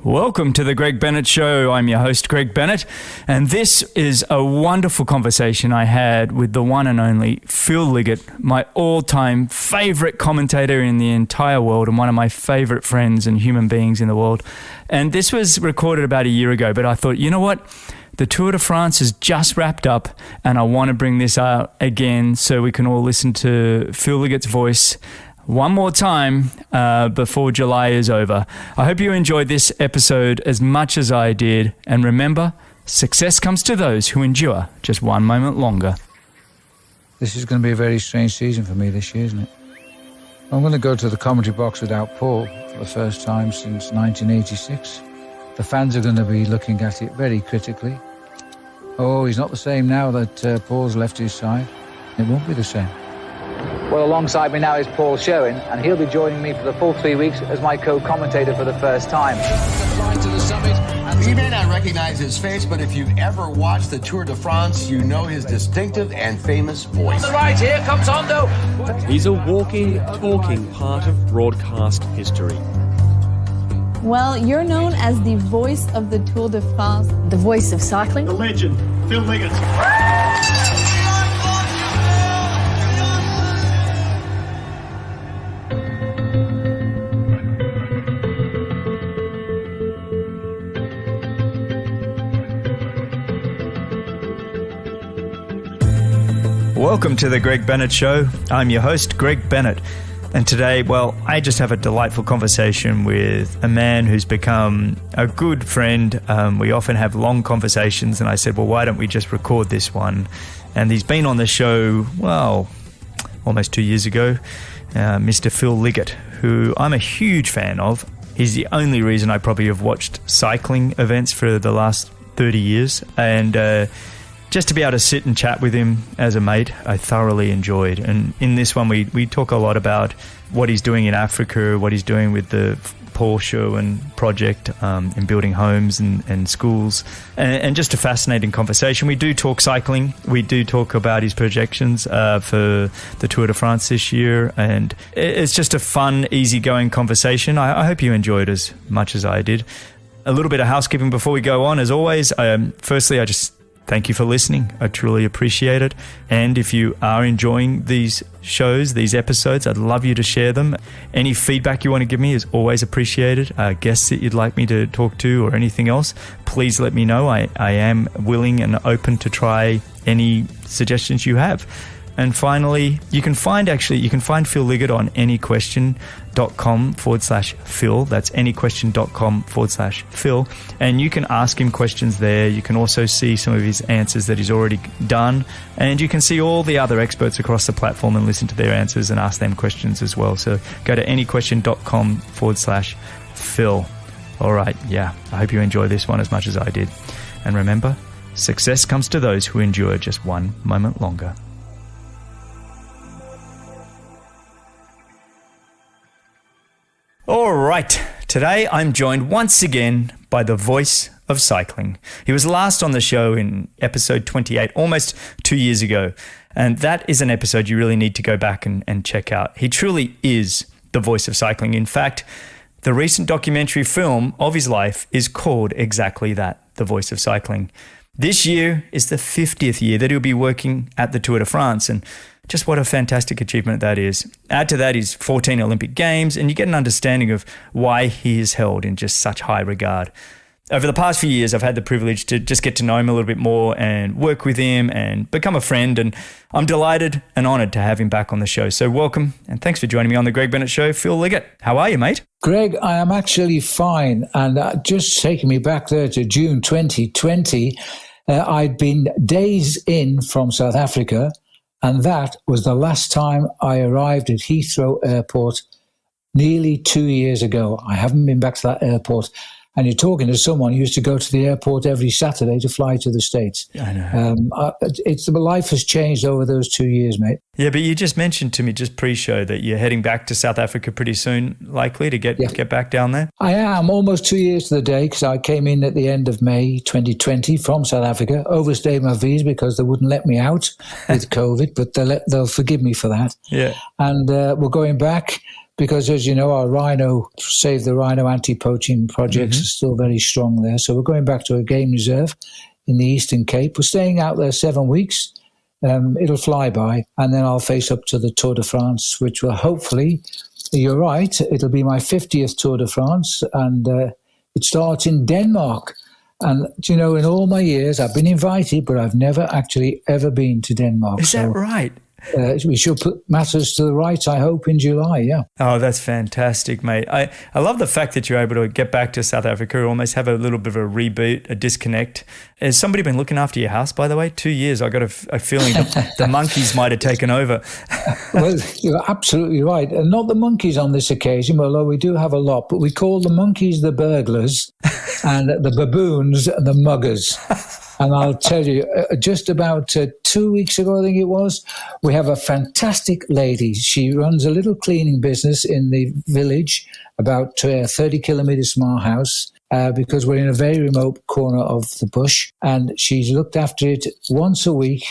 Welcome to the Greg Bennett Show. I'm your host, Greg Bennett, and this is a wonderful conversation I had with the one and only Phil Liggett, my all-time favorite commentator in the entire world and one of my favorite friends and human beings in the world. And this was recorded about a year ago, but I thought, you know what? The Tour de France has just wrapped up, and I want to bring this out again so we can all listen to Phil Liggett's voice one more time before July is over. I hope you enjoyed this episode as much as I did. And remember, success comes to those who endure just one moment longer. This is going to be a very strange season for me this year, isn't it? I'm going to go to the commentary box without Paul for the first time since 1986. The fans are going to be looking at it very critically. Oh, he's not the same now that Paul's left his side. It won't be the same. Well, alongside me now is Paul Sherwen, and he'll be joining me for the full 3 weeks as my co-commentator for the first time. You may not recognize his face, but if you've ever watched the Tour de France, you know his distinctive and famous voice. On the right, here comes Hondo. He's a walking, talking part of broadcast history. Well, you're known as the voice of the Tour de France, the voice of cycling. The legend, Phil Liggett. Welcome to the Greg Bennett Show. I'm your host, Greg Bennett. And today, well, I just have a delightful conversation with a man who's become a good friend. We often have long conversations, and I said, well, why don't we just record this one? And he's been on the show, well, almost 2 years ago, Mr. Phil Liggett, who I'm a huge fan of. He's the only reason I probably have watched cycling events for the last 30 years. And just to be able to sit and chat with him as a mate, I thoroughly enjoyed. And in this one, we talk a lot about what he's doing in Africa, what he's doing with the Sherwen project in building homes and schools, and just a fascinating conversation. We do talk cycling. We do talk about his projections for the Tour de France this year. And it's just a fun, easygoing conversation. I hope you enjoyed as much as I did. A little bit of housekeeping before we go on. As always, firstly, I just thank you for listening. I truly appreciate it. And if you are enjoying these shows, these episodes, I'd love you to share them. Any feedback you want to give me is always appreciated. Guests that you'd like me to talk to or anything else, please let me know. I am willing and open to try any suggestions you have. And finally, you can find Phil Liggett on anyquestion.com/Phil. That's anyquestion.com/Phil. And you can ask him questions there. You can also see some of his answers that he's already done. And you can see all the other experts across the platform and listen to their answers and ask them questions as well. So go to anyquestion.com/Phil. All right. Yeah. I hope you enjoy this one as much as I did. And remember, success comes to those who endure just one moment longer. All right, today I'm joined once again by the voice of cycling. He was last on the show in episode 28, almost 2 years ago. And that is an episode you really need to go back and check out. He truly is the voice of cycling. In fact, the recent documentary film of his life is called exactly that, The Voice of Cycling. This year is the 50th year that he'll be working at the Tour de France, and just what a fantastic achievement that is. Add to that his 14 Olympic Games, and you get an understanding of why he is held in just such high regard. Over the past few years, I've had the privilege to just get to know him a little bit more and work with him and become a friend, and I'm delighted and honoured to have him back on the show. So welcome, and thanks for joining me on the Greg Bennett Show, Phil Liggett. How are you, mate? Greg, I am actually fine, and just taking me back there to June 2020, I'd been days in from South Africa, and that was the last time I arrived at Heathrow Airport nearly 2 years ago. I haven't been back to that airport. And you're talking to someone who used to go to the airport every Saturday to fly to the States. I know. Life has changed over those 2 years, mate. Yeah, but you just mentioned to me just pre-show that you're heading back to South Africa pretty soon, likely to get back down there. I am, almost 2 years to the day, because I came in at the end of May 2020 from South Africa, overstayed my visa because they wouldn't let me out with COVID, but they'll forgive me for that. Yeah. And we're going back because, as you know, our rhino, Save the Rhino anti-poaching projects are still very strong there. So we're going back to a game reserve in the Eastern Cape. We're staying out there 7 weeks. It'll fly by, and then I'll face up to the Tour de France, which will hopefully, you're right, it'll be my 50th Tour de France, and it starts in Denmark. And, you know, in all my years, I've been invited, but I've never actually ever been to Denmark. Is that right? We shall put matters to the right, I hope, in July, yeah. Oh, that's fantastic, mate. I love the fact that you're able to get back to South Africa, almost have a little bit of a reboot, a disconnect. Has somebody been looking after your house, by the way? 2 years. I got a feeling the monkeys might have taken over. Well, you're absolutely right. And not the monkeys on this occasion, although we do have a lot, but we call the monkeys the burglars and the baboons the muggers. And I'll tell you, just about 2 weeks ago, I think it was, we have a fantastic lady. She runs a little cleaning business in the village, about 30 kilometres from our house, because we're in a very remote corner of the bush. And she's looked after it once a week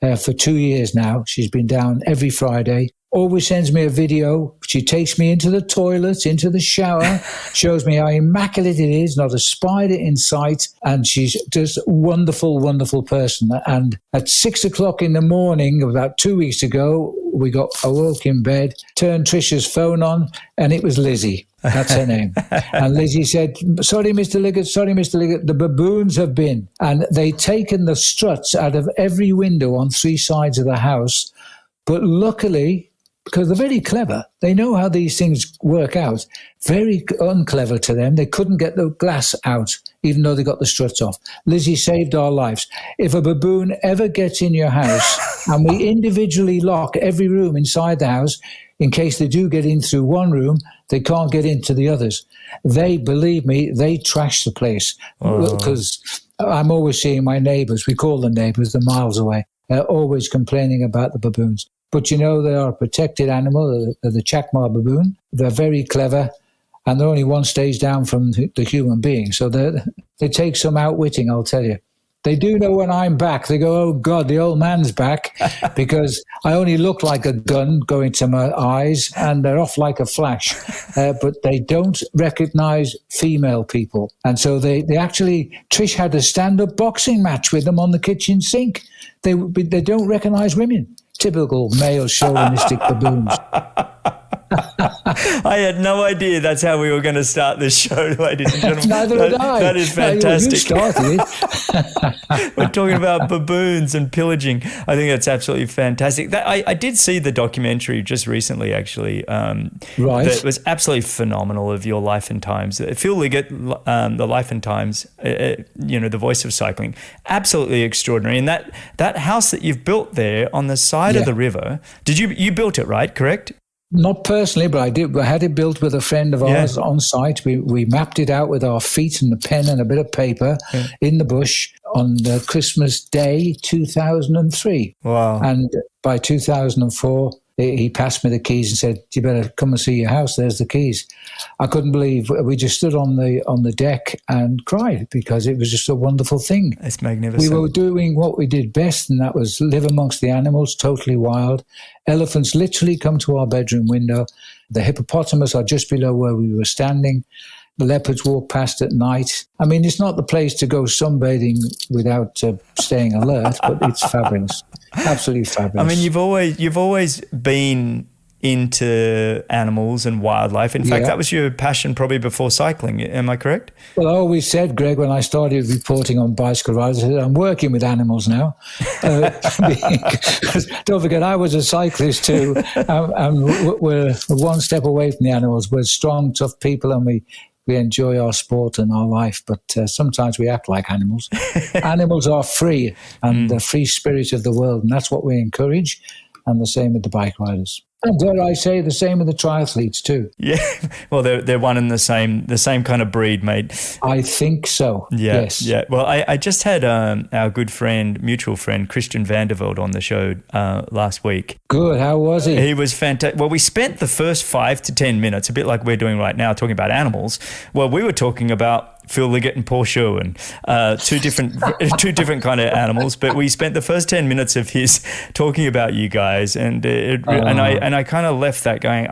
for 2 years now. She's been down every Friday. Always sends me a video. She takes me into the toilet, into the shower, shows me how immaculate it is, not a spider in sight. And she's just a wonderful, wonderful person. And at 6 o'clock in the morning, about 2 weeks ago, we got awoke in bed, turned Trish's phone on, and it was Lizzie. That's her name. And Lizzie said, sorry, Mr. Liggett, the baboons have been. And they'd taken the struts out of every window on 3 sides of the house. But luckily, because they're very clever, they know how these things work out. Very unclever to them. They couldn't get the glass out, even though they got the struts off. Lizzie saved our lives. If a baboon ever gets in your house, and we individually lock every room inside the house, in case they do get in through one room, they can't get into the others. They, believe me, they trash the place. Because I'm always seeing my neighbours, we call them neighbours, they're miles away, always complaining about the baboons. But you know, they are a protected animal, the Chacma baboon. They're very clever, and they're only one stage down from the human being. So they take some outwitting, I'll tell you. They do know when I'm back. They go, oh, God, the old man's back, because I only look like a gun going to my eyes, and they're off like a flash. But they don't recognize female people. And so they actually, Trish had a stand-up boxing match with them on the kitchen sink. They don't recognize women. Typical male chauvinistic baboons. I had no idea that's how we were going to start this show, ladies and gentlemen. Neither did I. That is fantastic. You started it. We're talking about baboons and pillaging. I think that's absolutely fantastic. I did see the documentary just recently, actually. Right. That was absolutely phenomenal, of your life and times. Phil Liggett, the life and times, the voice of cycling, absolutely extraordinary. And that house that you've built there on the side of the river, you built it, right? Correct? Not personally, but I did. I had it built with a friend of ours on site. We mapped it out with our feet and a pen and a bit of paper in the bush on Christmas Day 2003. Wow. And by 2004, he passed me the keys and said, you better come and see your house. There's the keys. I couldn't believe. We just stood on the deck and cried, because it was just a wonderful thing. It's magnificent. We were doing what we did best, and that was live amongst the animals, totally wild. Elephants literally come to our bedroom window. The hippopotamus are just below where we were standing. The leopards walk past at night. I mean, it's not the place to go sunbathing without staying alert, but it's fabulous. Absolutely fabulous. I mean, you've always been into animals and wildlife. In fact, that was your passion probably before cycling. Am I correct? Well, I always said, Greg, when I started reporting on bicycle riders, I said, I'm working with animals now. Don't forget, I was a cyclist too. And we're one step away from the animals. We're strong, tough people, and we enjoy our sport and our life, but sometimes we act like animals. Animals are free, and the free spirit of the world, and that's what we encourage, and the same with the bike riders. And dare I say, the same with the triathletes too. Yeah, well, they're one and the same kind of breed, mate. I think so. Yeah, yes. Yeah. Well, I just had our good friend, mutual friend, Christian Vanderveld on the show last week. Good. How was he? He was fantastic. Well, we spent the first 5 to 10 minutes, a bit like we're doing right now, talking about animals. Well, we were talking about Phil Liggett and Paul Sherwen, two different kind of animals. But we spent the first 10 minutes of his talking about you guys, and And I kind of left that going,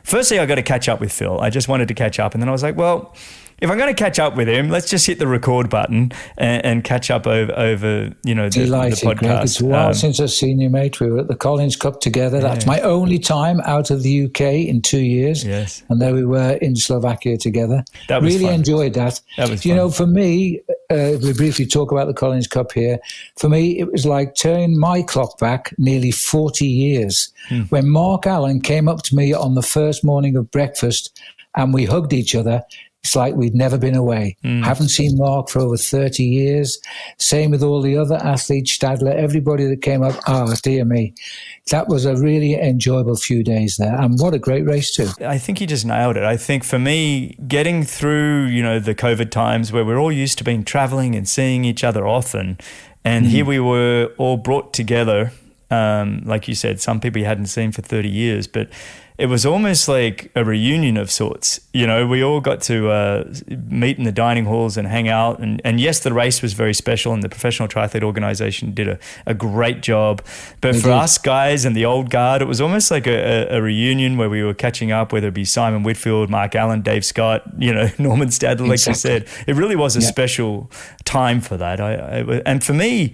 firstly, I got to catch up with Phil. I just wanted to catch up. And then I was like, well, if I'm going to catch up with him, let's just hit the record button and catch up over the podcast. Greg. It's a while since I've seen you, mate. We were at the Collins Cup together. That's my only time out of the UK in 2 years. Yes. And there we were in Slovakia together. That was really fun. Enjoyed that. That was fun. For me, we briefly talk about the Collins Cup here. For me, it was like turning my clock back nearly 40 years. When Mark Allen came up to me on the first morning of breakfast and we hugged each other, it's like we'd never been away. Haven't seen Mark for over 30 years. Same with all the other athletes, Stadler, everybody that came up. Oh, dear me. That was a really enjoyable few days there. And what a great race too. I think you just nailed it. I think for me, getting through, the COVID times where we're all used to being traveling and seeing each other often. And here we were all brought together. Like you said, some people you hadn't seen for 30 years, but it was almost like a reunion of sorts. We all got to meet in the dining halls and hang out. And yes, the race was very special and the Professional Triathlete Organization did a great job. But for us guys and the old guard, it was almost like a reunion where we were catching up, whether it be Simon Whitfield, Mark Allen, Dave Scott, Norman Stadler, like you said. It really was a special time for that. And for me,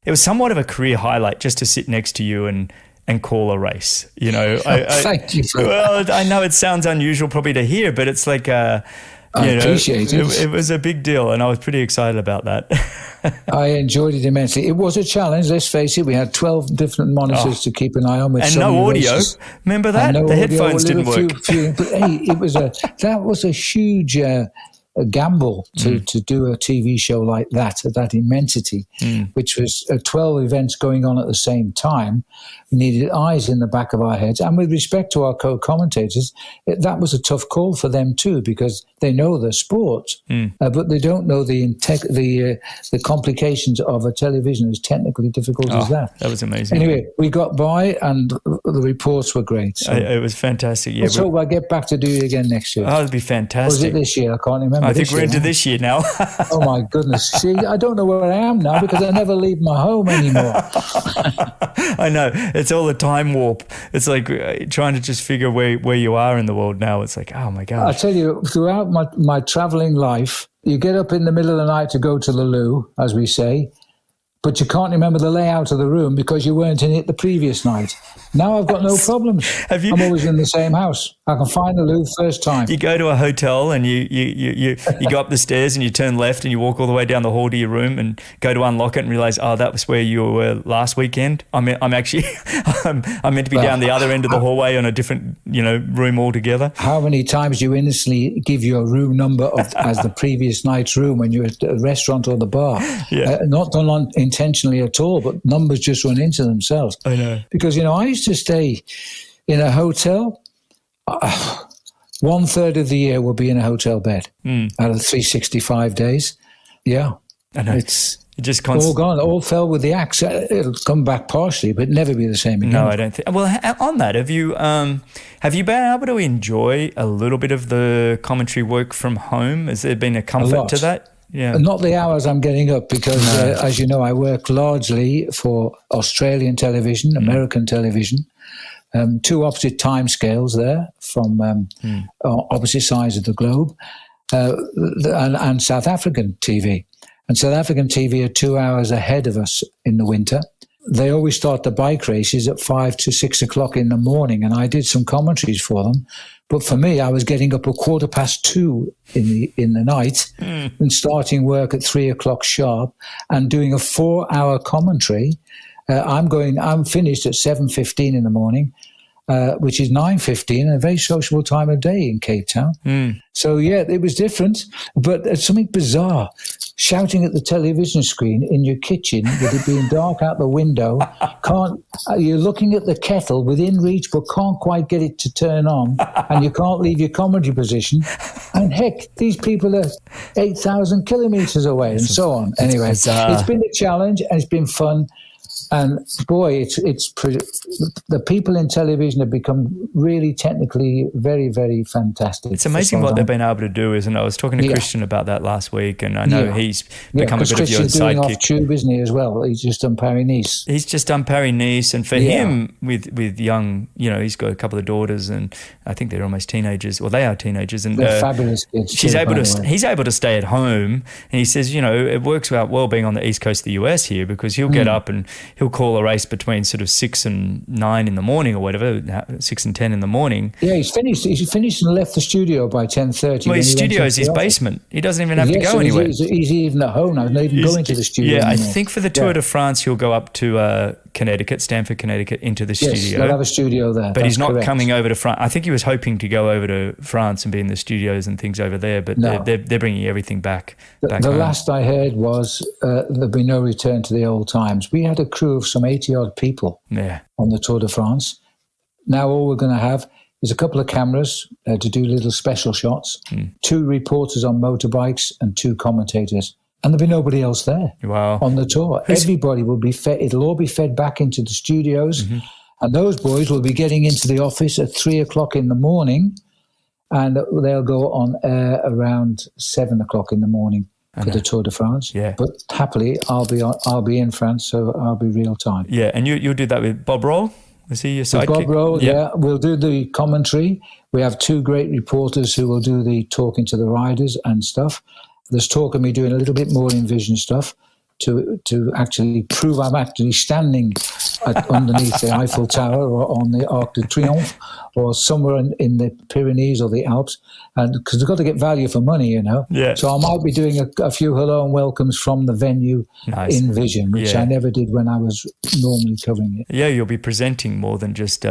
it was somewhat of a career highlight just to sit next to you and call a race. Thank you for well, I know it sounds unusual probably to hear, but it's like, I appreciate it. It was a big deal, and I was pretty excited about that. I enjoyed it immensely. It was a challenge, let's face it. We had 12 different monitors to keep an eye on. With and so no many audio. races. Remember that? The headphones didn't work. But hey, that was a huge a gamble to do a TV show like that, at that immensity, which was 12 events going on at the same time. We needed eyes in the back of our heads. And with respect to our co-commentators, that was a tough call for them too, because they know the sport, but they don't know the complications of a television as technically difficult as that. That was amazing. Anyway, we got by and the reports were great. So it was fantastic. Yeah, let's hope I get back to do it again next year. Oh, it'd be fantastic. Was it this year? I can't remember. I think we're into this year now. Oh my goodness. See, I don't know where I am now because I never leave my home anymore. I know. It's all a time warp. It's like trying to just figure where you are in the world now. It's like, oh my gosh. I tell you, throughout my traveling life, you get up in the middle of the night to go to the loo, as we say, but you can't remember the layout of the room because you weren't in it the previous night. Now I've got no problems. I'm always in the same house. I can find the loo first time. You go to a hotel and you go up the stairs and you turn left and you walk all the way down the hall to your room and go to unlock it and realize, oh, that was where you were last weekend. I'm actually I'm meant to be down the other end of the hallway on a different room altogether. How many times do you innocently give your room number as the previous night's room when you're at a restaurant or the bar? Yeah. Not done intentionally at all, but numbers just run into themselves. I know. Because I used to stay in a hotel. 1/3 of the year will be in a hotel bed out of 365 days. Yeah. I know. It's just all gone. All fell with the axe. It'll come back partially, but never be the same again. No, I don't think. Well, on that, have you been able to enjoy a little bit of the commentary work from home? Has there been a comfort to that? Yeah. Not the hours I'm getting up because, as you know, I work largely for Australian television, American television. Two opposite time scales there from opposite sides of the globe, and South African TV. And South African TV are 2 hours ahead of us in the winter. They always start the bike races at 5 to 6 o'clock in the morning, and I did some commentaries for them. But for me, I was getting up at 2:15 in the night and starting work at 3 o'clock sharp and doing a 4-hour commentary. I'm finished at 7:15 in the morning, which is 9:15, a very sociable time of day in Cape Town. So yeah, it was different, but something bizarre. Shouting at the television screen in your kitchen with it being dark out the window. You're looking at the kettle within reach, but can't quite get it to turn on, and you can't leave your commentary position. And heck, these people are 8,000 kilometers away, and so on. Anyway, it's been a challenge and it's been fun. And boy, the people in television have become really technically very, very fantastic. It's amazing what they've been able to do, isn't it? I was talking to Christian about that last week, and I know he's become a bit of your Christian's doing sidekick. Off tube, isn't he, as well? He's just done Paris-Nice. He's just done Paris-Nice, and for him, with young, he's got a couple of daughters, and I think they're almost teenagers. Well, they are teenagers, and they're fabulous kids. He's able to stay at home, and he says, it works out well being on the east coast of the US here, because he'll get up and he'll call a race between sort of 6 and 9 in the morning or whatever, 6 and 10 in the morning. Yeah, he's finished and left the studio by 10:30. Well, his studio is his basement. He doesn't even have to go anywhere. He's even at home now. He's not even going to the studio Yeah, anymore. I think for the Tour de France, he'll go up to Connecticut, Stamford, Connecticut, into the studio. Yes, they'll have a studio there. But he's not correct. coming over to France. I think he was hoping to go over to France and be in the studios and things over there, but they're bringing everything back The home. last I heard was there'd be no return to the old times. We had a crew of some 80-odd people on the Tour de France. Now all we're going to have is a couple of cameras to do little special shots, 2 reporters on motorbikes and 2 commentators. And there'll be nobody else there on the tour. Everybody will be fed. It'll all be fed back into the studios. Mm-hmm. And those boys will be getting into the office at 3 o'clock in the morning, and they'll go on air around 7 o'clock in the morning for the Tour de France. Yeah. But happily, I'll be in France, so I'll be real time. Yeah, and you'll do that with Bob Roll? Was he your sidekick? Bob Roll, we'll do the commentary. We have 2 great reporters who will do the talking to the riders and stuff. There's talk of me doing a little bit more in vision stuff to actually prove I'm actually standing underneath the Eiffel Tower or on the Arc de Triomphe or somewhere in the Pyrenees or the Alps, and because they've got to get value for money, Yeah. So I might be doing a few hello and welcomes from the venue in vision, which I never did when I was normally covering it. Yeah, you'll be presenting more than just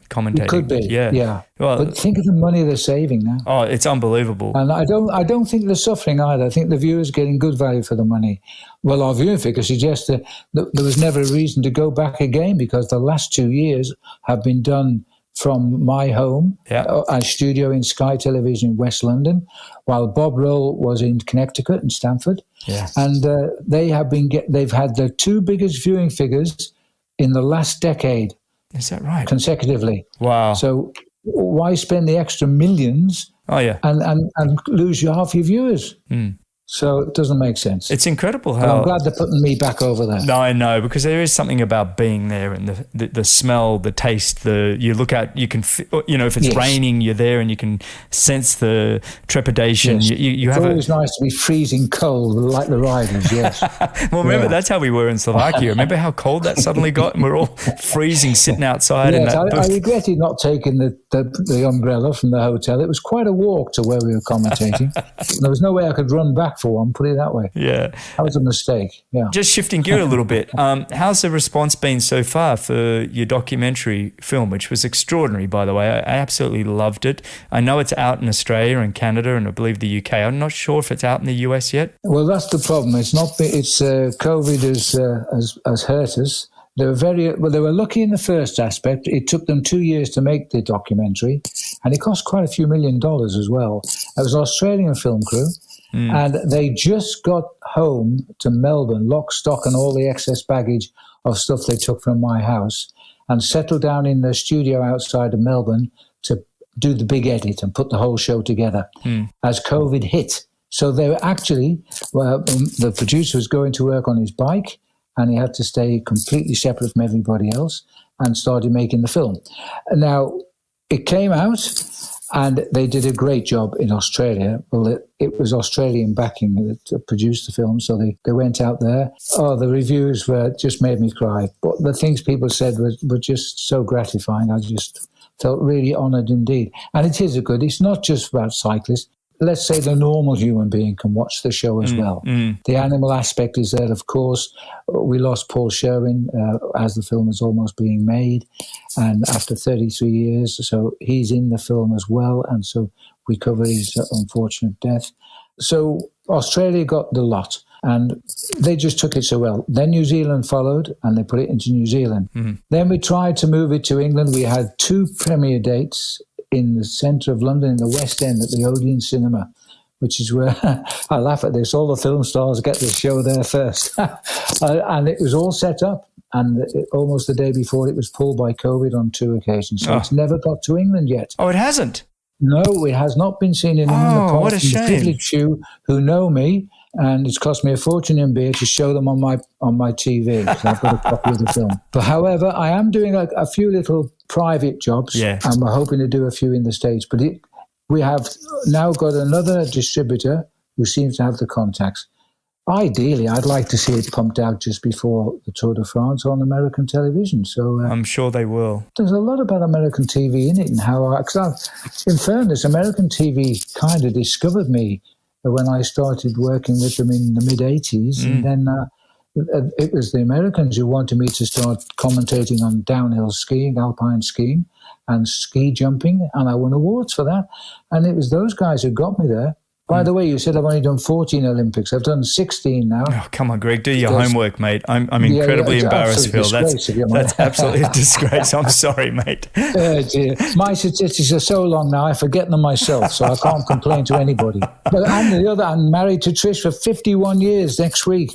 commentating. It could be, yeah. Well, but think of the money they're saving now. Oh, it's unbelievable. And I don't think they're suffering either. I think the viewers are getting good value for the money. Well, our viewing figures suggest that there was never a reason to go back again, because the last 2 years have been done from my home, a studio in Sky Television in West London, while Bob Roll was in Connecticut and Stamford. Yeah. And they've had their 2 biggest viewing figures in the last decade. Is that right? Consecutively. Wow. So why spend the extra millions and lose half your viewers? So it doesn't make sense. It's incredible how... But I'm glad they're putting me back over there. No, I know, because there is something about being there and the smell, the taste, you look out, you can, if it's raining, you're there and you can sense the trepidation. Yes. It's always nice to be freezing cold like the riders, yes. Well, remember, that's how we were in Slovakia. Remember how cold that suddenly got and we're all freezing, sitting outside. Yes, in that I regretted not taking the umbrella from the hotel. It was quite a walk to where we were commentating. There was no way I could run back for one, put it that way. Yeah. That was a mistake, yeah. Just shifting gear a little bit, how's the response been so far for your documentary film, which was extraordinary, by the way? I absolutely loved it. I know it's out in Australia and Canada and I believe the UK. I'm not sure if it's out in the US yet. Well, that's the problem. It's not. It's COVID has hurt us. They were lucky in the first aspect. It took them 2 years to make the documentary, and it cost quite a few $1 million as well. It was an Australian film crew. And they just got home to Melbourne, lock, stock, and all the excess baggage of stuff they took from my house, and settled down in the studio outside of Melbourne to do the big edit and put the whole show together as COVID hit. So they were actually, the producer was going to work on his bike, and he had to stay completely separate from everybody else and started making the film. Now, it came out, and they did a great job in Australia. Well, it was Australian backing that produced the film, so they went out there. Oh, the reviews just made me cry. But the things people said were just so gratifying. I just felt really honoured indeed. And it is it's not just about cyclists. Let's say the normal human being can watch the show as well. The animal aspect is there, of course. We lost Paul Sherwen as the film is almost being made, and after 33 years, so he's in the film as well, and so we cover his unfortunate death. So Australia got the lot, and they just took it so well. Then New Zealand followed, and they put it into New Zealand. Then we tried to move it to England. We had 2 premiere dates in the centre of London, in the West End, at the Odeon Cinema, which is where I laugh at this. All the film stars get the show there first. And it was all set up. and almost the day before it was pulled by COVID on 2 occasions. So it's never got to England yet. Oh, it hasn't? No, it has not been seen in England. Oh, what a shame. The privileged few who know me, and it's cost me a fortune in beer to show them on my TV. So I've got a copy of the film. But however, I am doing a few little private jobs, and we're hoping to do a few in the States. But we have now got another distributor who seems to have the contacts. Ideally, I'd like to see it pumped out just before the Tour de France on American television. So I'm sure they will. There's a lot about American TV in it, and how, in fairness, American TV kind of discovered me when I started working with them in the mid-'80s. And then it was the Americans who wanted me to start commentating on downhill skiing, alpine skiing, and ski jumping, and I won awards for that. And it was those guys who got me there. By the way, you said I've only done 14 Olympics. I've done 16 now. Oh, come on, Greg, do your homework, mate. I'm incredibly embarrassed, Phil. That's absolutely a disgrace. I'm sorry, mate. Dear. My statistics are so long now, I forget them myself, so I can't complain to anybody. But I'm married to Trish for 51 years next week.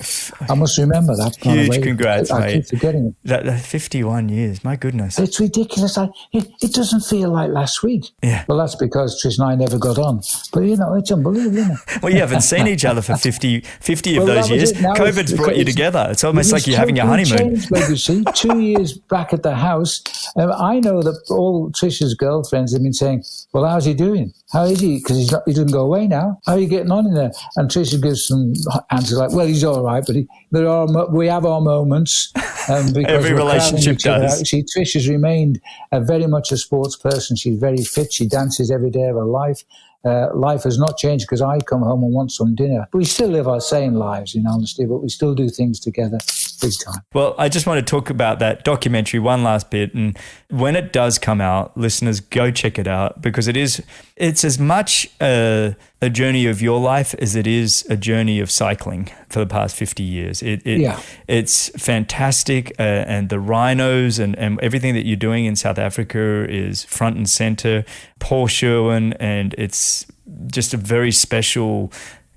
I must remember that. Huge congrats, mate. I keep forgetting it. 51 years, my goodness. It's ridiculous. It doesn't feel like last week. Yeah. Well, that's because Trish and I never got on. But, it's unbelievable. Well, you haven't seen each other for 50 of those years. COVID's brought you together. It's almost like you're having your honeymoon. You see, 2 years back at the house, I know that all Trish's girlfriends have been saying, well, how's he doing? How is he? Because he doesn't go away now. How are you getting on in there? And Trish gives some answers like, well, he's all right, but we have our moments. Because every relationship does. See, Trish has remained very much a sports person. She's very fit. She dances every day of her life. Life has not changed because I come home and want some dinner. We still live our same lives, in honesty, but we still do things together big time. Well, I just want to talk about that documentary one last bit. And when it does come out, listeners, go check it out, because it's as much a journey of your life as it is a journey of cycling for the past 50 years. It's fantastic. And the rhinos and everything that you're doing in South Africa is front and center. Paul Sherwen, and it's just a very special,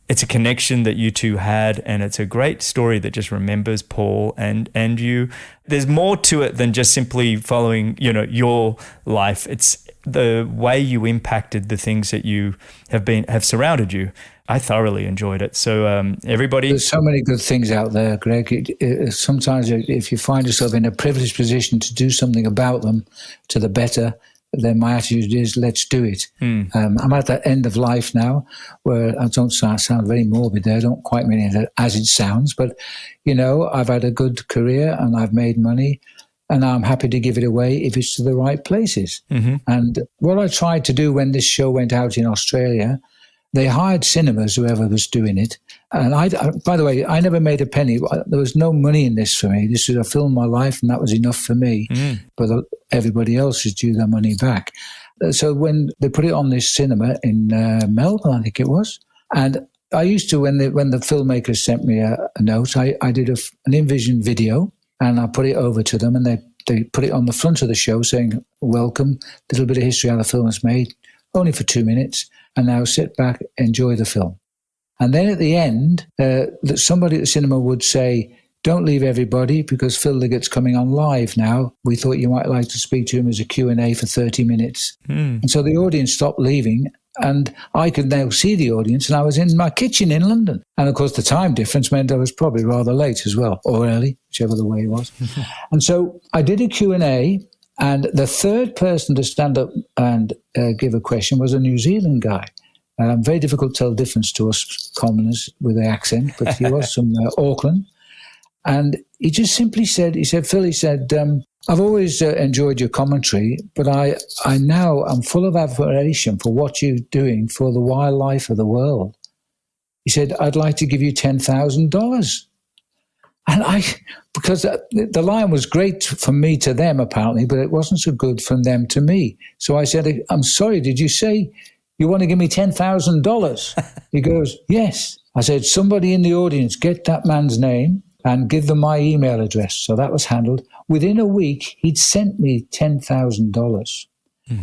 it's a connection that you two had, and it's a great story that just remembers Paul and you. There's more to it than just simply following, your life. It's the way you impacted the things that you have surrounded you. I thoroughly enjoyed it. So everybody... There's so many good things out there, Greg. Sometimes if you find yourself in a privileged position to do something about them to the better, then my attitude is, let's do it. I'm at that end of life now where I don't sound very morbid there. I don't quite mean it as it sounds, but, I've had a good career and I've made money, and I'm happy to give it away if it's to the right places. And what I tried to do when this show went out in Australia, they hired cinemas, whoever was doing it. And by the way, I never made a penny. There was no money in this for me. This was a film of my life, and that was enough for me. But everybody else is due their money back. So when they put it on this cinema in Melbourne, I think it was, and I used to, when the filmmakers sent me a note, I did an InVision video, and I put it over to them, and they put it on the front of the show saying, welcome, little bit of history how the film was made, only for 2 minutes. And now sit back, enjoy the film. And then at the end, that somebody at the cinema would say, don't leave everybody, because Phil Liggett's coming on live now. We thought you might like to speak to him as a Q&A for 30 minutes. And so the audience stopped leaving, and I could now see the audience, and I was in my kitchen in London. And of course, the time difference meant I was probably rather late as well, or early, whichever the way it was. And so I did a Q&A, and the third person to stand up and give a question was a New Zealand guy. Very difficult to tell the difference to us commoners with the accent, but he was from Auckland. And he just simply said, Phil, I've always enjoyed your commentary, but I now am full of admiration for what you're doing for the wildlife of the world. He said, I'd like to give you $10,000. And because the line was great from me to them, apparently, but it wasn't so good from them to me. So I said, I'm sorry, did you say you want to give me $10,000? He goes, yes. I said, somebody in the audience, get that man's name and give them my email address. So that was handled. Within a week, he'd sent me $10,000.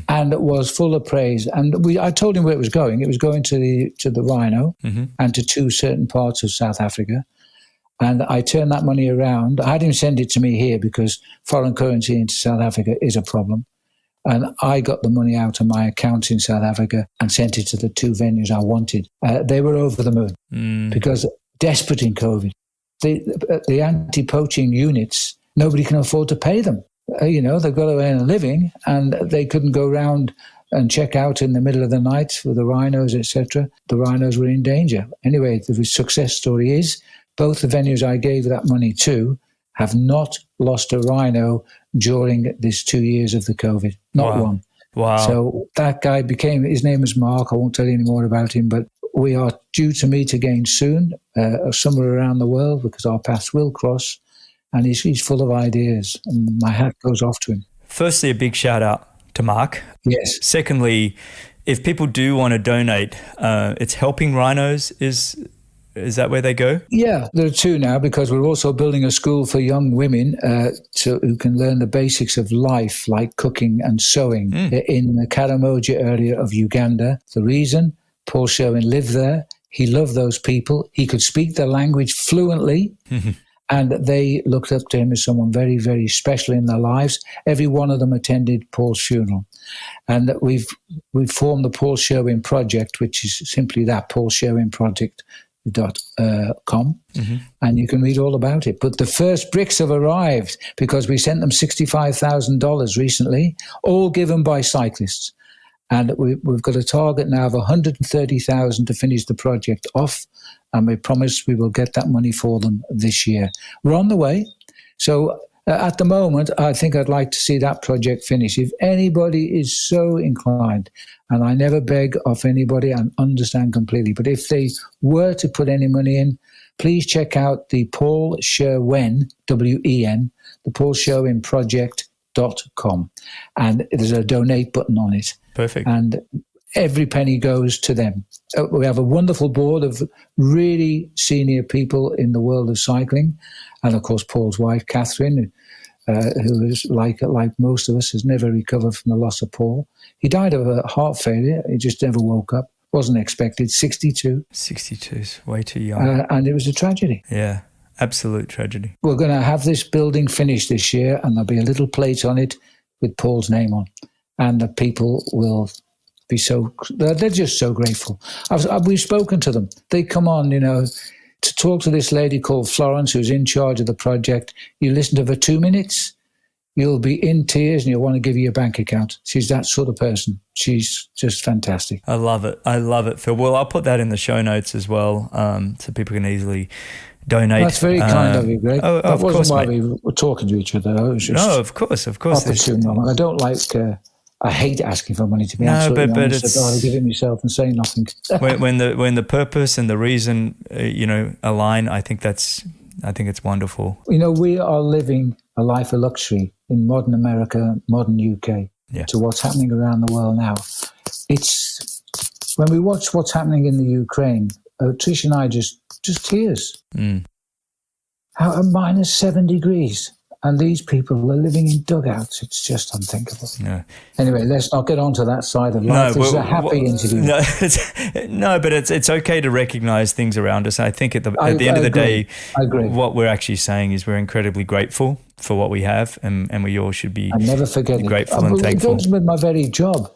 And it was full of praise. And I told him where it was going. It was going to the rhino and to 2 certain parts of South Africa. And I turned that money around. I had him send it to me here because foreign currency into South Africa is a problem. And I got the money out of my account in South Africa and sent it to the 2 venues I wanted. They were over the moon because desperate in COVID. The anti-poaching units, nobody can afford to pay them. They've got to earn a living, and they couldn't go round and check out in the middle of the night with the rhinos, etc. The rhinos were in danger. Anyway, the success story is both the venues I gave that money to have not lost a rhino during this 2 years of the COVID. Not one. Wow. So that guy his name is Mark. I won't tell you any more about him, but we are due to meet again soon, somewhere around the world, because our paths will cross. And he's full of ideas, and my hat goes off to him. Firstly, a big shout out to Mark. Yes. Secondly, if people do want to donate, it's Helping Rhinos. Is that where they go? Yeah, there are 2 now, because we're also building a school for young women who can learn the basics of life, like cooking and sewing, in the Karamoja area of Uganda. The reason, Paul Sherwen lived there. He loved those people. He could speak the language fluently. And they looked up to him as someone very, very special in their lives. Every one of them attended Paul's funeral. And we've formed the Paul Sherwen Project, which is simply that, paulsherwenproject.com. And you can read all about it. But the first bricks have arrived because we sent them $65,000 recently, all given by cyclists. And we've got a target now of $130,000 to finish the project off. And we promise we will get that money for them this year. We're on the way. So at the moment, I think I'd like to see that project finish. If anybody is so inclined, and I never beg of anybody and understand completely, but if they were to put any money in, please check out the Paul Sherwen, W-E-N, the Paul Sherwen Project.com. And there's a donate button on it. Perfect. And every penny goes to them. We have a wonderful board of really senior people in the world of cycling. And, of course, Paul's wife, Catherine, who is like most of us, has never recovered from the loss of Paul. He died of a heart failure. He just never woke up. Wasn't expected. 62. 62 is way too young. And it was a tragedy. Yeah, absolute tragedy. We're going to have this building finished this year, and there'll be a little plate on it with Paul's name on. And the people will be they're just so grateful. We've spoken to them. They come on, to talk to this lady called Florence, who's in charge of the project. You listen to her 2 minutes, you'll be in tears and you'll want to give you your bank account. She's that sort of person. She's just fantastic. I love it, Phil. Well, I'll put that in the show notes as well, so people can easily donate. That's very kind of you, Greg. That wasn't why we were talking to each other. It was just no, of course. Opportune moment. I don't like... I hate asking for money, to be absolutely honest. I'd rather give it myself and say nothing. when the purpose and the reason align, I think it's wonderful. We are living a life of luxury in modern America, modern UK, to what's happening around the world now. It's when we watch what's happening in the Ukraine, Trish and I just tears. How minus 7 degrees. And these people are living in dugouts. It's just unthinkable. Yeah. Anyway, let's not get onto that side of life. This is a happy interview. But it's okay to recognise things around us. I think at the end of the day, what we're actually saying is we're incredibly grateful for what we have, and we all should be grateful and thankful. It goes with my very job.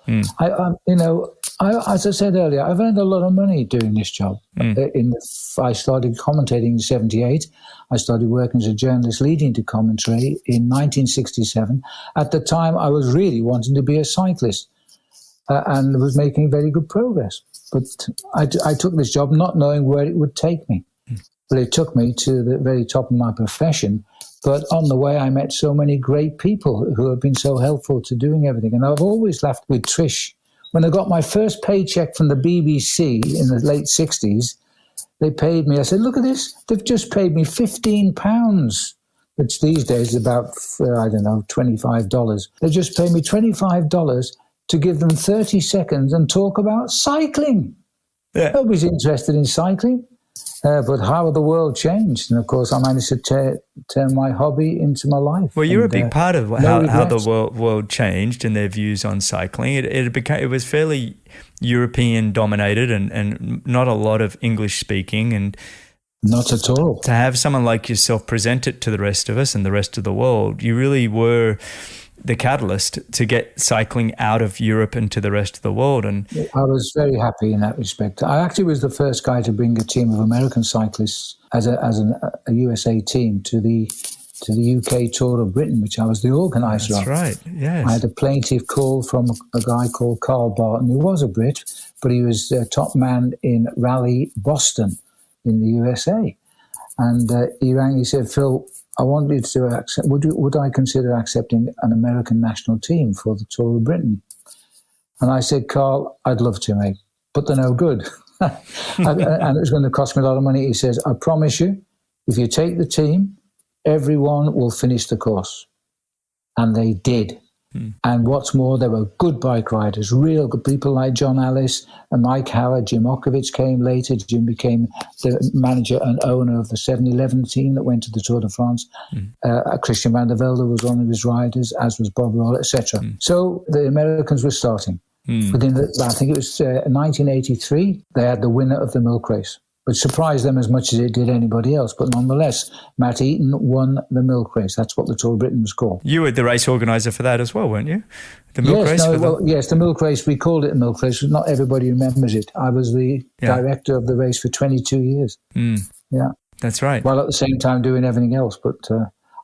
As I said earlier, I've earned a lot of money doing this job. I started commentating in 1978. I started working as a journalist leading to commentary in 1967. At the time, I was really wanting to be a cyclist and was making very good progress. But I took this job not knowing where it would take me. But it took me to the very top of my profession. But on the way, I met so many great people who have been so helpful to doing everything. And I've always laughed with Trish. When I got my first paycheck from the BBC in the late 60s, they paid me. I said, look at this. They've just paid me £15, which these days is about, $25. They just paid me $25 to give them 30 seconds and talk about cycling. Yeah. Nobody's interested in cycling. But how the world changed. And, of course, I managed to turn my hobby into my life. Well, you're a big part of how the world changed and their views on cycling. It was fairly European-dominated and not a lot of English-speaking. And Not at all. To have someone like yourself present it to the rest of us and the rest of the world, you really were the catalyst to get cycling out of Europe and to the rest of the world. And I was very happy in that respect. I actually was the first guy to bring a team of American cyclists as a USA team to the UK Tour of Britain, which I was the organizer of. That's right, yes. I had a plaintive call from a guy called Carl Barton, who was a Brit, but he was top man in Rally Boston in the USA. And he rang, he said, Phil, I wanted to accept, would I consider accepting an American national team for the Tour of Britain? And I said, Carl, I'd love to, mate, but they're no good. And it was going to cost me a lot of money. He says, I promise you, if you take the team, everyone will finish the course. And they did. And what's more, they were good bike riders, real good people like John Ellis and Mike Howard. Jim Okovich came later. Jim became the manager and owner of the 7-Eleven team that went to the Tour de France. Christian van der Velde was one of his riders, as was Bob Roll, etc. So the Americans were starting. Within, I think it was 1983, they had the winner of the milk race, which surprised them as much as it did anybody else. But nonetheless, Matt Eaton won the milk race. That's what the Tour of Britain was called. You were the race organizer for that as well, weren't you? The milk race? Yes, the milk race. We called it a milk race. Not everybody remembers it. I was the director of the race for 22 years. Yeah. That's right. While at the same time doing everything else. But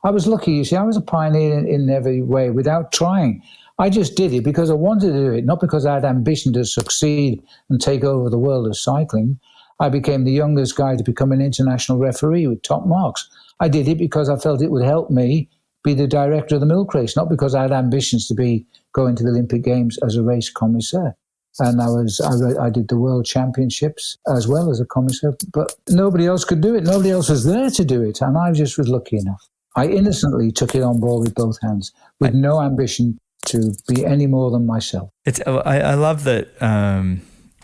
I was lucky, you see. I was a pioneer in every way without trying. I just did it because I wanted to do it, not because I had ambition to succeed and take over the world of cycling. I became the youngest guy to become an international referee with top marks. I did it because I felt it would help me be the director of the milk race, not because I had ambitions to be going to the Olympic Games as a race commissaire. And I did the World Championships as well as a commissaire, but nobody else could do it. Nobody else was there to do it, and I just was lucky enough. I innocently took it on board with both hands, with no ambition to be any more than myself. I love that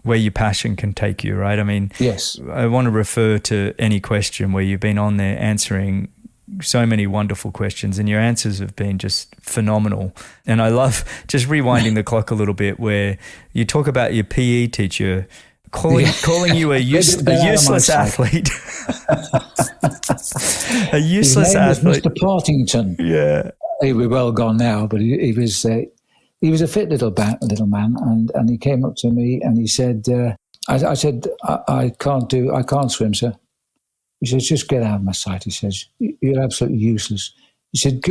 where your passion can take you, right? I mean, yes. I want to refer to any question where you've been on there answering so many wonderful questions, and your answers have been just phenomenal. And I love just rewinding the clock a little bit where you talk about your PE teacher calling you a useless athlete. A useless athlete. Mr. Partington. Yeah. He was well gone now, but he was a fit little man, and he came up to me and he said, I said, I can't swim, sir. He says, just get out of my sight. He says, you're absolutely useless. He said,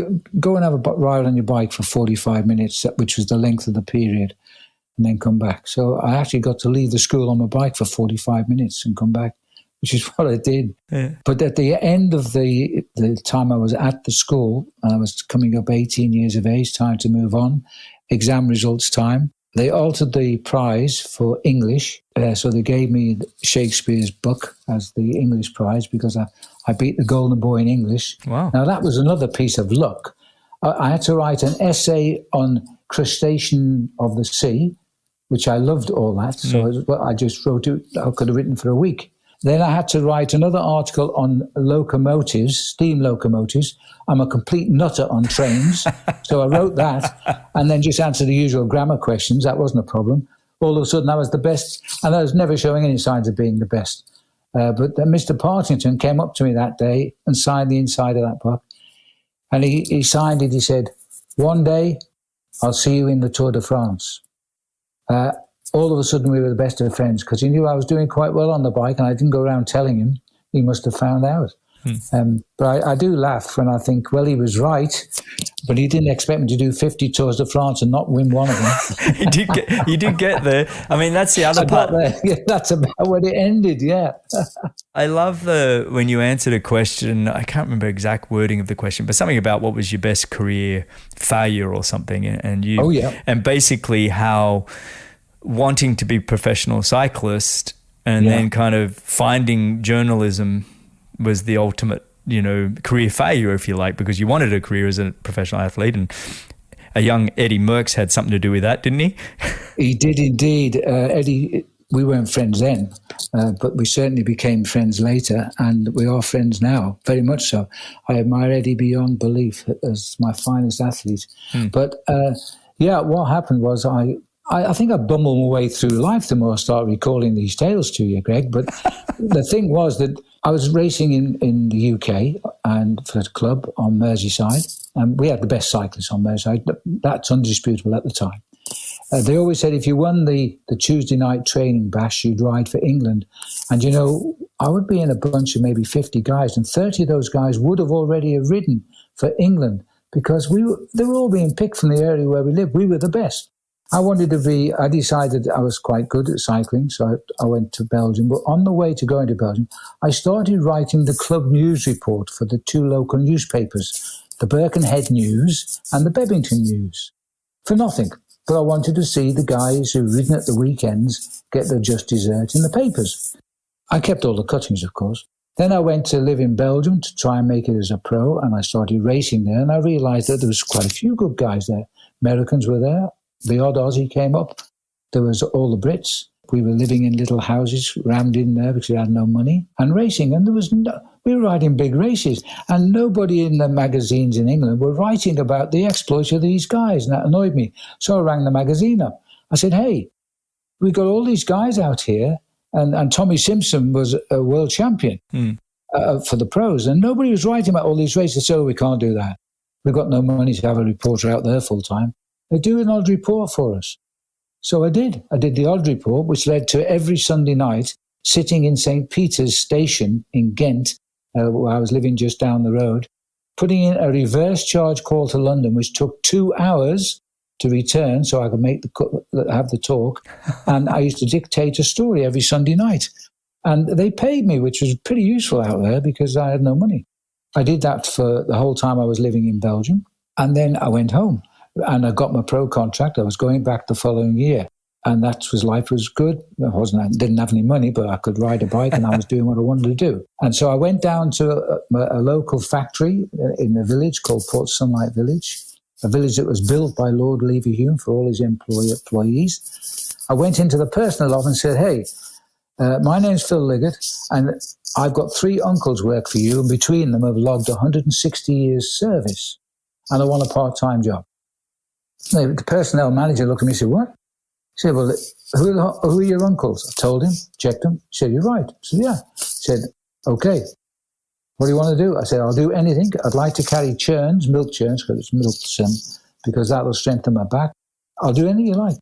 go and have a ride on your bike for 45 minutes, which was the length of the period, and then come back. So I actually got to leave the school on my bike for 45 minutes and come back, which is what I did. Yeah. But at the end of the time I was at the school, I was coming up 18 years of age, time to move on, exam results time. They altered the prize for English, so they gave me Shakespeare's book as the English prize because I beat the Golden Boy in English. Wow. Now, that was another piece of luck. I had to write an essay on crustacean of the sea, which I loved all that, so I just wrote it. I could have written for a week. Then I had to write another article on locomotives, steam locomotives. I'm a complete nutter on trains. So I wrote that and then just answered the usual grammar questions. That wasn't a problem. All of a sudden I was the best, and I was never showing any signs of being the best. But Mr. Partington came up to me that day and signed the inside of that book. And he signed it. He said, one day I'll see you in the Tour de France. All of a sudden, we were the best of friends because he knew I was doing quite well on the bike, and I didn't go around telling him. He must have found out. But I do laugh when I think, well, he was right, but he didn't expect me to do 50 Tours de France and not win one of them. You did get there. I mean, that's the other part. Yeah, that's about where it ended, yeah. I love when you answered a question, I can't remember exact wording of the question, but something about what was your best career failure or something. And basically how wanting to be professional cyclist and then kind of finding journalism was the ultimate, career failure, if you like, because you wanted a career as a professional athlete, and a young Eddie Merckx had something to do with that, didn't he? He did indeed. Eddie, we weren't friends then, but we certainly became friends later, and we are friends now, very much so. I admire Eddie beyond belief as my finest athlete. But what happened was I think I bumbled my way through life the more I start recalling these tales to you, Greg. But the thing was that I was racing in the UK and for a club on Merseyside, and we had the best cyclists on Merseyside. That's undisputable at the time. They always said if you won the Tuesday night training bash, you'd ride for England. And, you know, I would be in a bunch of maybe 50 guys, and 30 of those guys would have already ridden for England because they were all being picked from the area where we lived. We were the best. I decided I was quite good at cycling, so I went to Belgium. But on the way to going to Belgium, I started writing the club news report for the two local newspapers, the Birkenhead News and the Bebington News, for nothing. But I wanted to see the guys who'd ridden at the weekends get their just dessert in the papers. I kept all the cuttings, of course. Then I went to live in Belgium to try and make it as a pro, and I started racing there, and I realised that there was quite a few good guys there. Americans were there. The odd Aussie came up. There was all the Brits. We were living in little houses rammed in there because we had no money and racing. And we were riding big races, and nobody in the magazines in England were writing about the exploits of these guys, and that annoyed me. So I rang the magazine up. I said, hey, we got all these guys out here, and Tommy Simpson was a world champion for the pros, and nobody was writing about all these races. So we can't do that. We've got no money to have a reporter out there full time. They do an odd report for us. So I did. I did the odd report, which led to every Sunday night sitting in St. Peter's Station in Ghent, where I was living just down the road, putting in a reverse charge call to London, which took 2 hours to return so I could have the talk. And I used to dictate a story every Sunday night. And they paid me, which was pretty useful out there because I had no money. I did that for the whole time I was living in Belgium. And then I went home. And I got my pro contract. I was going back the following year. And life was good. I didn't have any money, but I could ride a bike and I was doing what I wanted to do. And so I went down to a local factory in a village called Port Sunlight Village, a village that was built by Lord Leverhulme for all his employees. I went into the personal office and said, hey, my name's Phil Liggett, and I've got 3 uncles work for you, and between them I've logged 160 years service, and I want a part-time job. The personnel manager looked at me and said, what? He said, well, who are your uncles? I told him, checked them. He said, you're right. I said, yeah. He said, okay, what do you want to do? I said, I'll do anything. I'd like to carry milk churns, because it's milk, because that will strengthen my back. I'll do anything you like.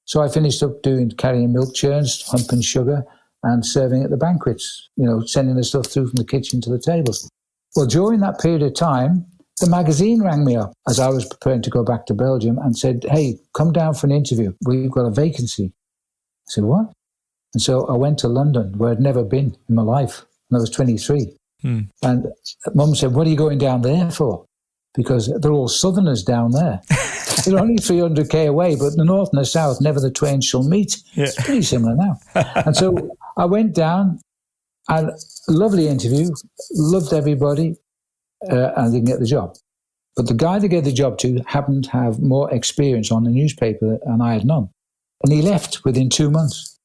So I finished up carrying milk churns, humping sugar, and serving at the banquets, sending the stuff through from the kitchen to the tables. Well, during that period of time, the magazine rang me up as I was preparing to go back to Belgium and said, hey, come down for an interview. We've got a vacancy. I said, what? And so I went to London, where I'd never been in my life, and I was 23. And Mum said, what are you going down there for? Because they're all Southerners down there. They're only 300k away, but the North and the South, never the twain shall meet. Yeah. It's pretty similar now. And so I went down, and lovely interview, loved everybody. And didn't get the job. But the guy they gave the job to happened to have more experience on the newspaper, and I had none. And he left within 2 months.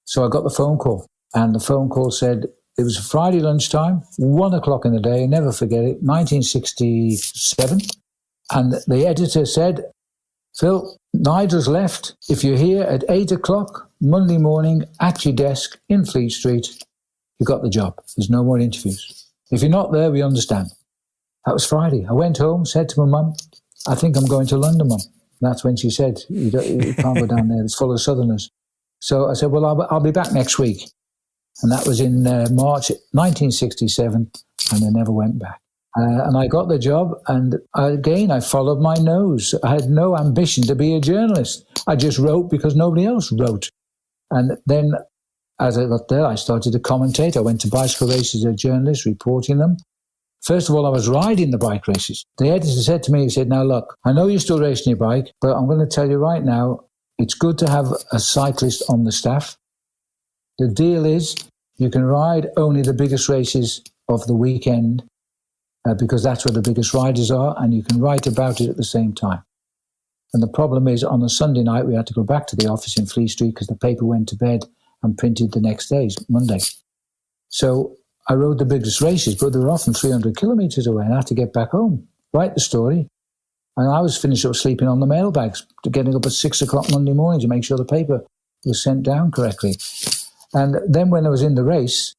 So I got the phone call, and the phone call said, it was a Friday lunchtime, 1 o'clock in the day, never forget it, 1967. And the editor said, Phil, Nigel's left. If you're here at 8 o'clock, Monday morning, at your desk in Fleet Street, you got the job. There's no more interviews. If you're not there, we understand. That was Friday. I went home, said to my mum, I think I'm going to London, Mum. That's when she said, you can't go down there. It's full of Southerners. So I said, well, I'll be back next week. And that was in March 1967, and I never went back. And I got the job, and again, I followed my nose. I had no ambition to be a journalist. I just wrote because nobody else wrote. And then as I got there, I started to commentate. I went to bicycle races as a journalist, reporting them. First of all, I was riding the bike races. The editor said to me, he said, now look, I know you're still racing your bike, but I'm going to tell you right now, it's good to have a cyclist on the staff. The deal is you can ride only the biggest races of the weekend because that's where the biggest riders are, and you can write about it at the same time. And the problem is on a Sunday night, we had to go back to the office in Fleet Street because the paper went to bed and printed the next day, Monday. So I rode the biggest races, but they were often 300 kilometres away, and I had to get back home, write the story, And I was finished up sleeping on the mailbags, getting up at 6 o'clock Monday morning to make sure the paper was sent down correctly. And then when I was in the race,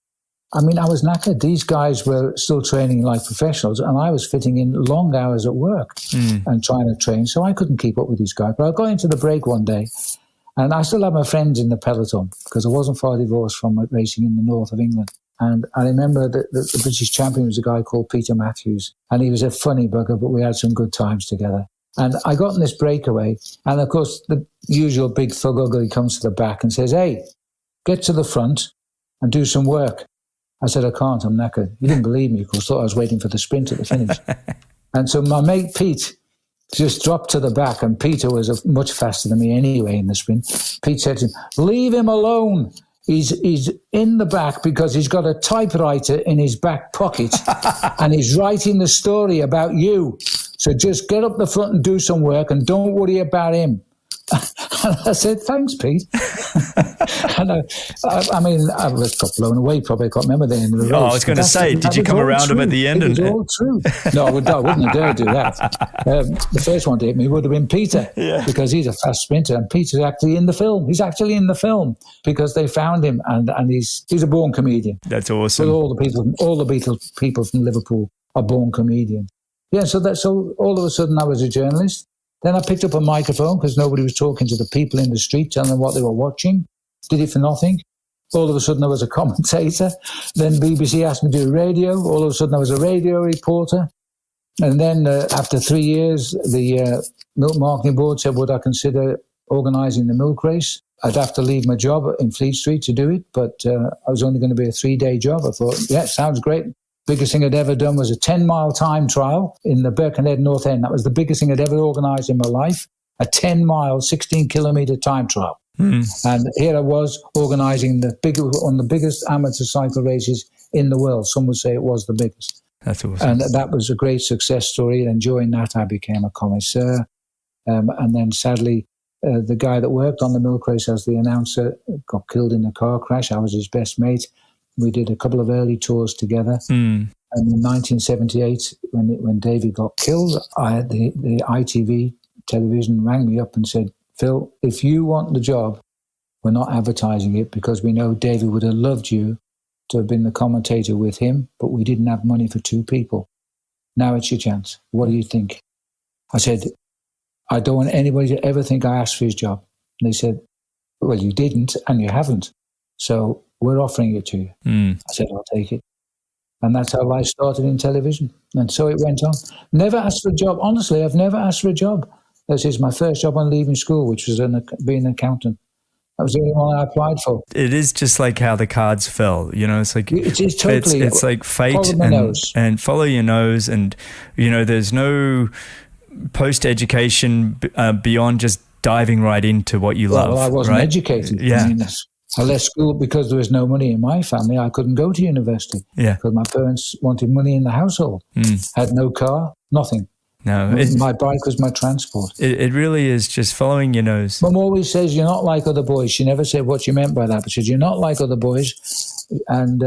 I mean, I was knackered. These guys were still training like professionals, and I was fitting in long hours at work and trying to train. So I couldn't keep up with these guys. But I got into the break one day, and I still had my friends in the peloton because I wasn't far divorced from racing in the north of England. And I remember that the British champion was a guy called Peter Matthews, and he was a funny bugger, but we had some good times together. And I got in this breakaway, and of course, the usual big thug ugly comes to the back and says, "Hey, get to the front and do some work." I said, "I can't, I'm knackered." He didn't believe me, of course, thought I was waiting for the sprint at the finish. And so my mate Pete just dropped to the back, and Peter was much faster than me anyway in the sprint. Pete said to him, "Leave him alone. He's in the back because he's got a typewriter in his back pocket and he's writing the story about you. So just get up the front and do some work and don't worry about him." And I said, "Thanks, Pete." And I mean, I got blown away. Probably I can't remember the end of the race. Oh, I was going to say, did you come around him at the end? It was all true. No, I wouldn't have dared do that. The first one to hit me would have been Peter, because he's a fast sprinter, and Peter's actually in the film. He's actually in the film because they found him, and he's a born comedian. That's awesome. But all the Beatles people from Liverpool are born comedians. Yeah, so all of a sudden I was a journalist. Then I picked up a microphone because nobody was talking to the people in the street, telling them what they were watching. Did it for nothing. All of a sudden I was a commentator. Then BBC asked me to do radio. All of a sudden I was a radio reporter. And then after 3 years, the Milk Marketing Board said, would I consider organising the milk race? I'd have to leave my job in Fleet Street to do it, but I was only going to be a 3-day job. I thought, yeah, sounds great. Biggest thing I'd ever done was a 10-mile time trial in the Birkenhead North End. That was the biggest thing I'd ever organised in my life, a 10-mile, 16-kilometre time trial. And here I was organising one of the biggest amateur cycle races in the world. Some would say it was the biggest. That's awesome. And that was a great success story. And during that, I became a connoisseur. And then sadly, the guy that worked on the milk race as the announcer got killed in a car crash. I was his best mate. We did a couple of early tours together. And in 1978, when David got killed, the ITV television rang me up and said, "Phil, if you want the job, we're not advertising it because we know David would have loved you to have been the commentator with him, but we didn't have money for 2 people. Now it's your chance. What do you think?" I said, "I don't want anybody to ever think I asked for his job." And they said, "Well, you didn't and you haven't. So we're offering it to you." I said, "I'll take it." And that's how I started in television. And so it went on. Never asked for a job. Honestly, I've never asked for a job. This is my first job on leaving school, which was being an accountant. That was the only one I applied for. It is just like how the cards fell, you know, it's like, it is totally, it's like fate and follow your nose. And, you know, there's no post-education beyond just diving right into what you love. Well, I wasn't educated. Yeah. I mean, I left school because there was no money in my family. I couldn't go to university because my parents wanted money in the household. Had no car, nothing. No, my bike was my transport. It really is just following your nose. Mum always says, "You're not like other boys." She never said what she meant by that, but she said, "You're not like other boys." And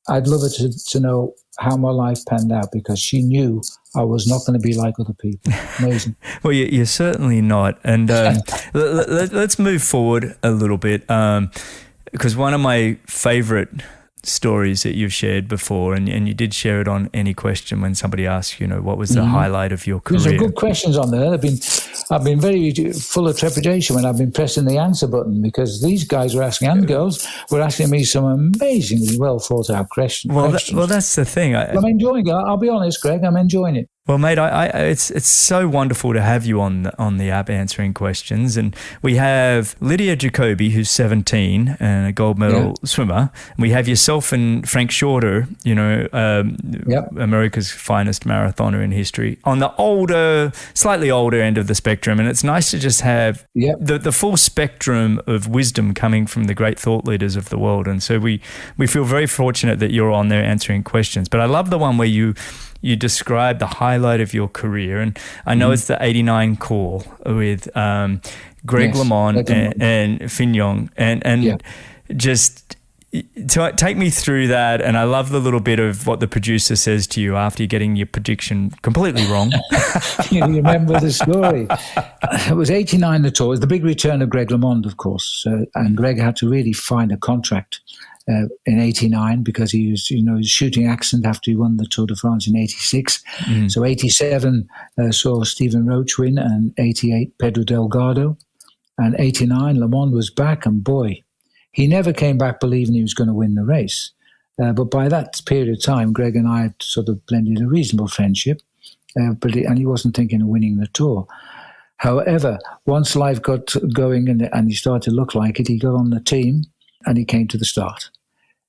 I'd love her to know how my life panned out because she knew I was not going to be like other people. Amazing. Well, you're certainly not. And let's move forward a little bit because one of my favorite stories that you've shared before, and you did share it on Any Question when somebody asked, you know, what was the highlight of your career? There's some good questions on there. I've been very full of trepidation when I've been pressing the answer button because these guys were asking, and girls were asking me some amazingly well thought out questions. Well, that's the thing. I'm enjoying it. I'll be honest, Greg, I'm enjoying it. Well, mate, it's so wonderful to have you on the app answering questions. And we have Lydia Jacoby, who's 17 and a gold medal swimmer. We have yourself and Frank Shorter, you know, America's finest marathoner in history, on the slightly older end of the spectrum. And it's nice to just have the full spectrum of wisdom coming from the great thought leaders of the world. And so we feel very fortunate that you're on there answering questions. But I love the one where you describe the highlight of your career. And I know it's the 89 call with Greg LeMond and Fignon. And just, take me through that. And I love the little bit of what the producer says to you after you're getting your prediction completely wrong. You remember the story. It was 89 the tour. It was the big return of Greg LeMond, of course. And Greg had to really find a contract in 89 because he was, shooting accent after he won the Tour de France in 86. So 87 saw Stephen Roach win, and 88 Pedro Delgado. And 89 LeMond was back, and boy, he never came back believing he was going to win the race. But by that period of time, Greg and I had sort of blended a reasonable friendship, and he wasn't thinking of winning the Tour. However, once life got going and he started to look like it, he got on the team and he came to the start.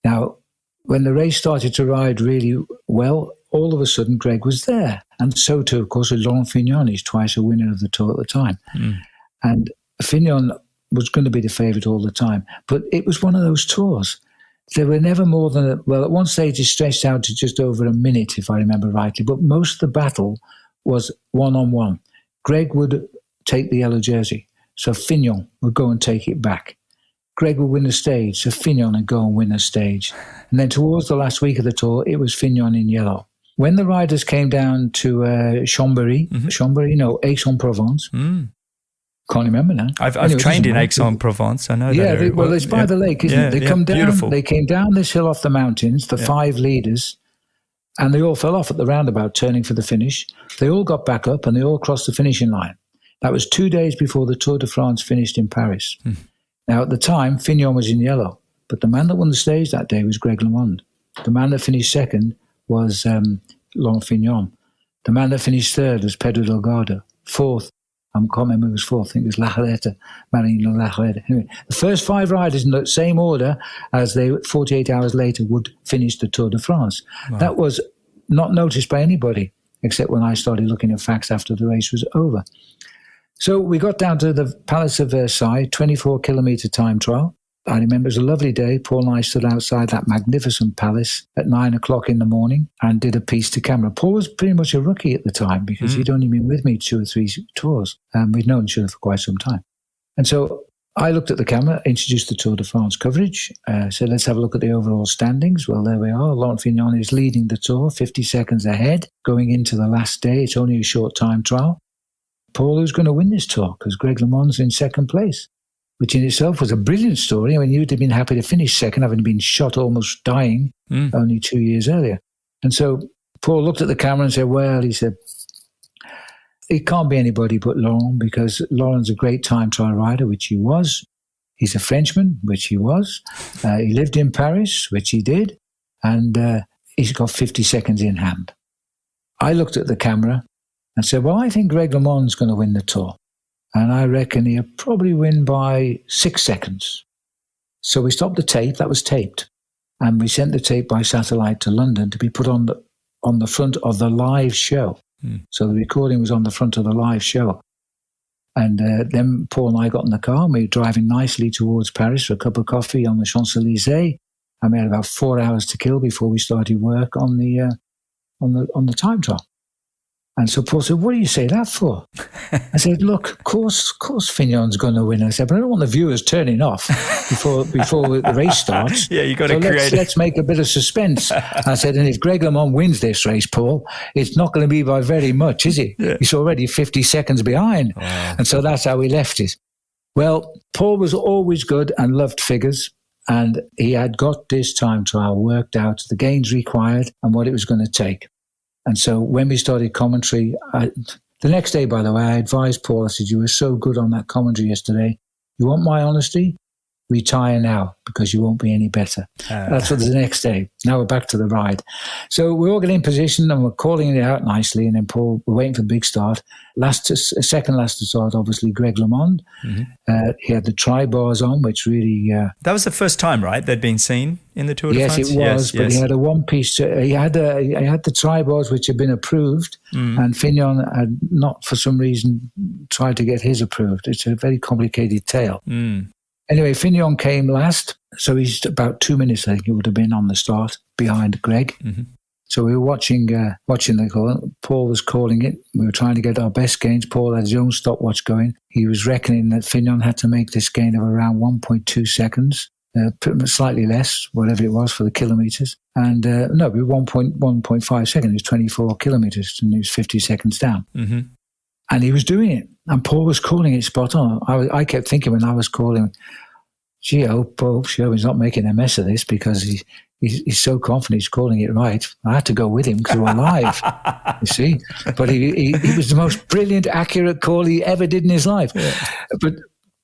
Now, when the race started to ride really well, all of a sudden Greg was there. And so too, of course, with Laurent Fignon. He's twice a winner of the Tour at the time. And Fignon was going to be the favourite all the time. But it was one of those tours. There were never more than, at one stage it stretched out to just over a minute, if I remember rightly. But most of the battle was one-on-one. Greg would take the yellow jersey, so Fignon would go and take it back. Greg would win a stage, so Fignon would go and win a stage. And then towards the last week of the Tour, it was Fignon in yellow. When the riders came down to Chambéry, Aix-en-Provence, can't remember now. I've trained in Aix-en-Provence. I know that area. It's by the lake, isn't it? They come down. Beautiful. They came down this hill off the mountains, the 5 leaders, and they all fell off at the roundabout, turning for the finish. They all got back up, and they all crossed the finishing line. That was 2 days before the Tour de France finished in Paris. Now, at the time, Fignon was in yellow, but the man that won the stage that day was Greg LeMond. The man that finished second was Laurent Fignon. The man that finished third was Pedro Delgado. Fourth, I can't remember who was fourth. I think it was Larreta, Marino Larreta. Anyway, the first 5 riders in the same order as they 48 hours later would finish the Tour de France. Wow. That was not noticed by anybody, except when I started looking at facts after the race was over. So we got down to the Palace of Versailles, 24-kilometre time trial. I remember it was a lovely day. Paul and I stood outside that magnificent palace at 9 o'clock in the morning and did a piece to camera. Paul was pretty much a rookie at the time because he'd only been with me 2 or 3 tours, and we'd known each other for quite some time. And so I looked at the camera, introduced the Tour de France coverage, said, let's have a look at the overall standings. Well, there we are. Laurent Fignon is leading the Tour, 50 seconds ahead, going into the last day. It's only a short time trial. Paul, who's going to win this Tour? Because Greg LeMond's in second place, which in itself was a brilliant story. I mean, you'd have been happy to finish second, having been shot almost dying only 2 years earlier. And so Paul looked at the camera and said, well, he said, it can't be anybody but Laurent, because Laurent's a great time trial rider, which he was. He's a Frenchman, which he was. He lived in Paris, which he did. And he's got 50 seconds in hand. I looked at the camera and said, well, I think Greg LeMond's going to win the Tour. And I reckon he'll probably win by 6 seconds. So we stopped the tape. That was taped. And we sent the tape by satellite to London to be put on the front of the live show. So the recording was on the front of the live show. And then Paul and I got in the car and we were driving nicely towards Paris for a cup of coffee on the Champs-Élysées. And we had about 4 hours to kill before we started work on the time trial. And so Paul said, what do you say that for? I said, look, of course Fignon's going to win. I said, but I don't want the viewers turning off before the race starts. Yeah, you got to create let's make a bit of suspense. I said, and if Greg LeMond wins this race, Paul, it's not going to be by very much, is it? Yeah. He's already 50 seconds behind. Wow. And so that's how we left it. Well, Paul was always good and loved figures. And he had got this time trial worked out, the gains required and what it was going to take. And so when we started commentary, the next day, by the way, I advised Paul, I said, you were so good on that commentary yesterday. You want my honesty? Retire now, because you won't be any better. That's what the next day. Now we're back to the ride. So we're all getting in position and we're calling it out nicely. And then Paul, we're waiting for the big start. Second last to start, obviously, Greg LeMond. He had the tri-bars on, which really... that was the first time, right, they'd been seen in the Tour de France? Yes, it was, but he had a one-piece... He had the tri-bars which had been approved, and Fignon had not, for some reason, tried to get his approved. It's a very complicated tale. Anyway, Fignon came last, so he's about 2 minutes, I think it would have been, on the start, behind Greg. So we were watching the call. Paul was calling it. We were trying to get our best gains. Paul had his own stopwatch going. He was reckoning that Fignon had to make this gain of around 1.2 seconds. slightly less, whatever it was for the kilometres. And no, 1.5 seconds, it was 24 kilometres, and he was 50 seconds down. Mm-hmm. And he was doing it. And Paul was calling it spot on. I kept thinking when I was calling, gee, I hope Paul Sherwen's not making a mess of this, because he's so confident he's calling it right. I had to go with him because we were live, you see. But he was the most brilliant, accurate call he ever did in his life. Yeah. But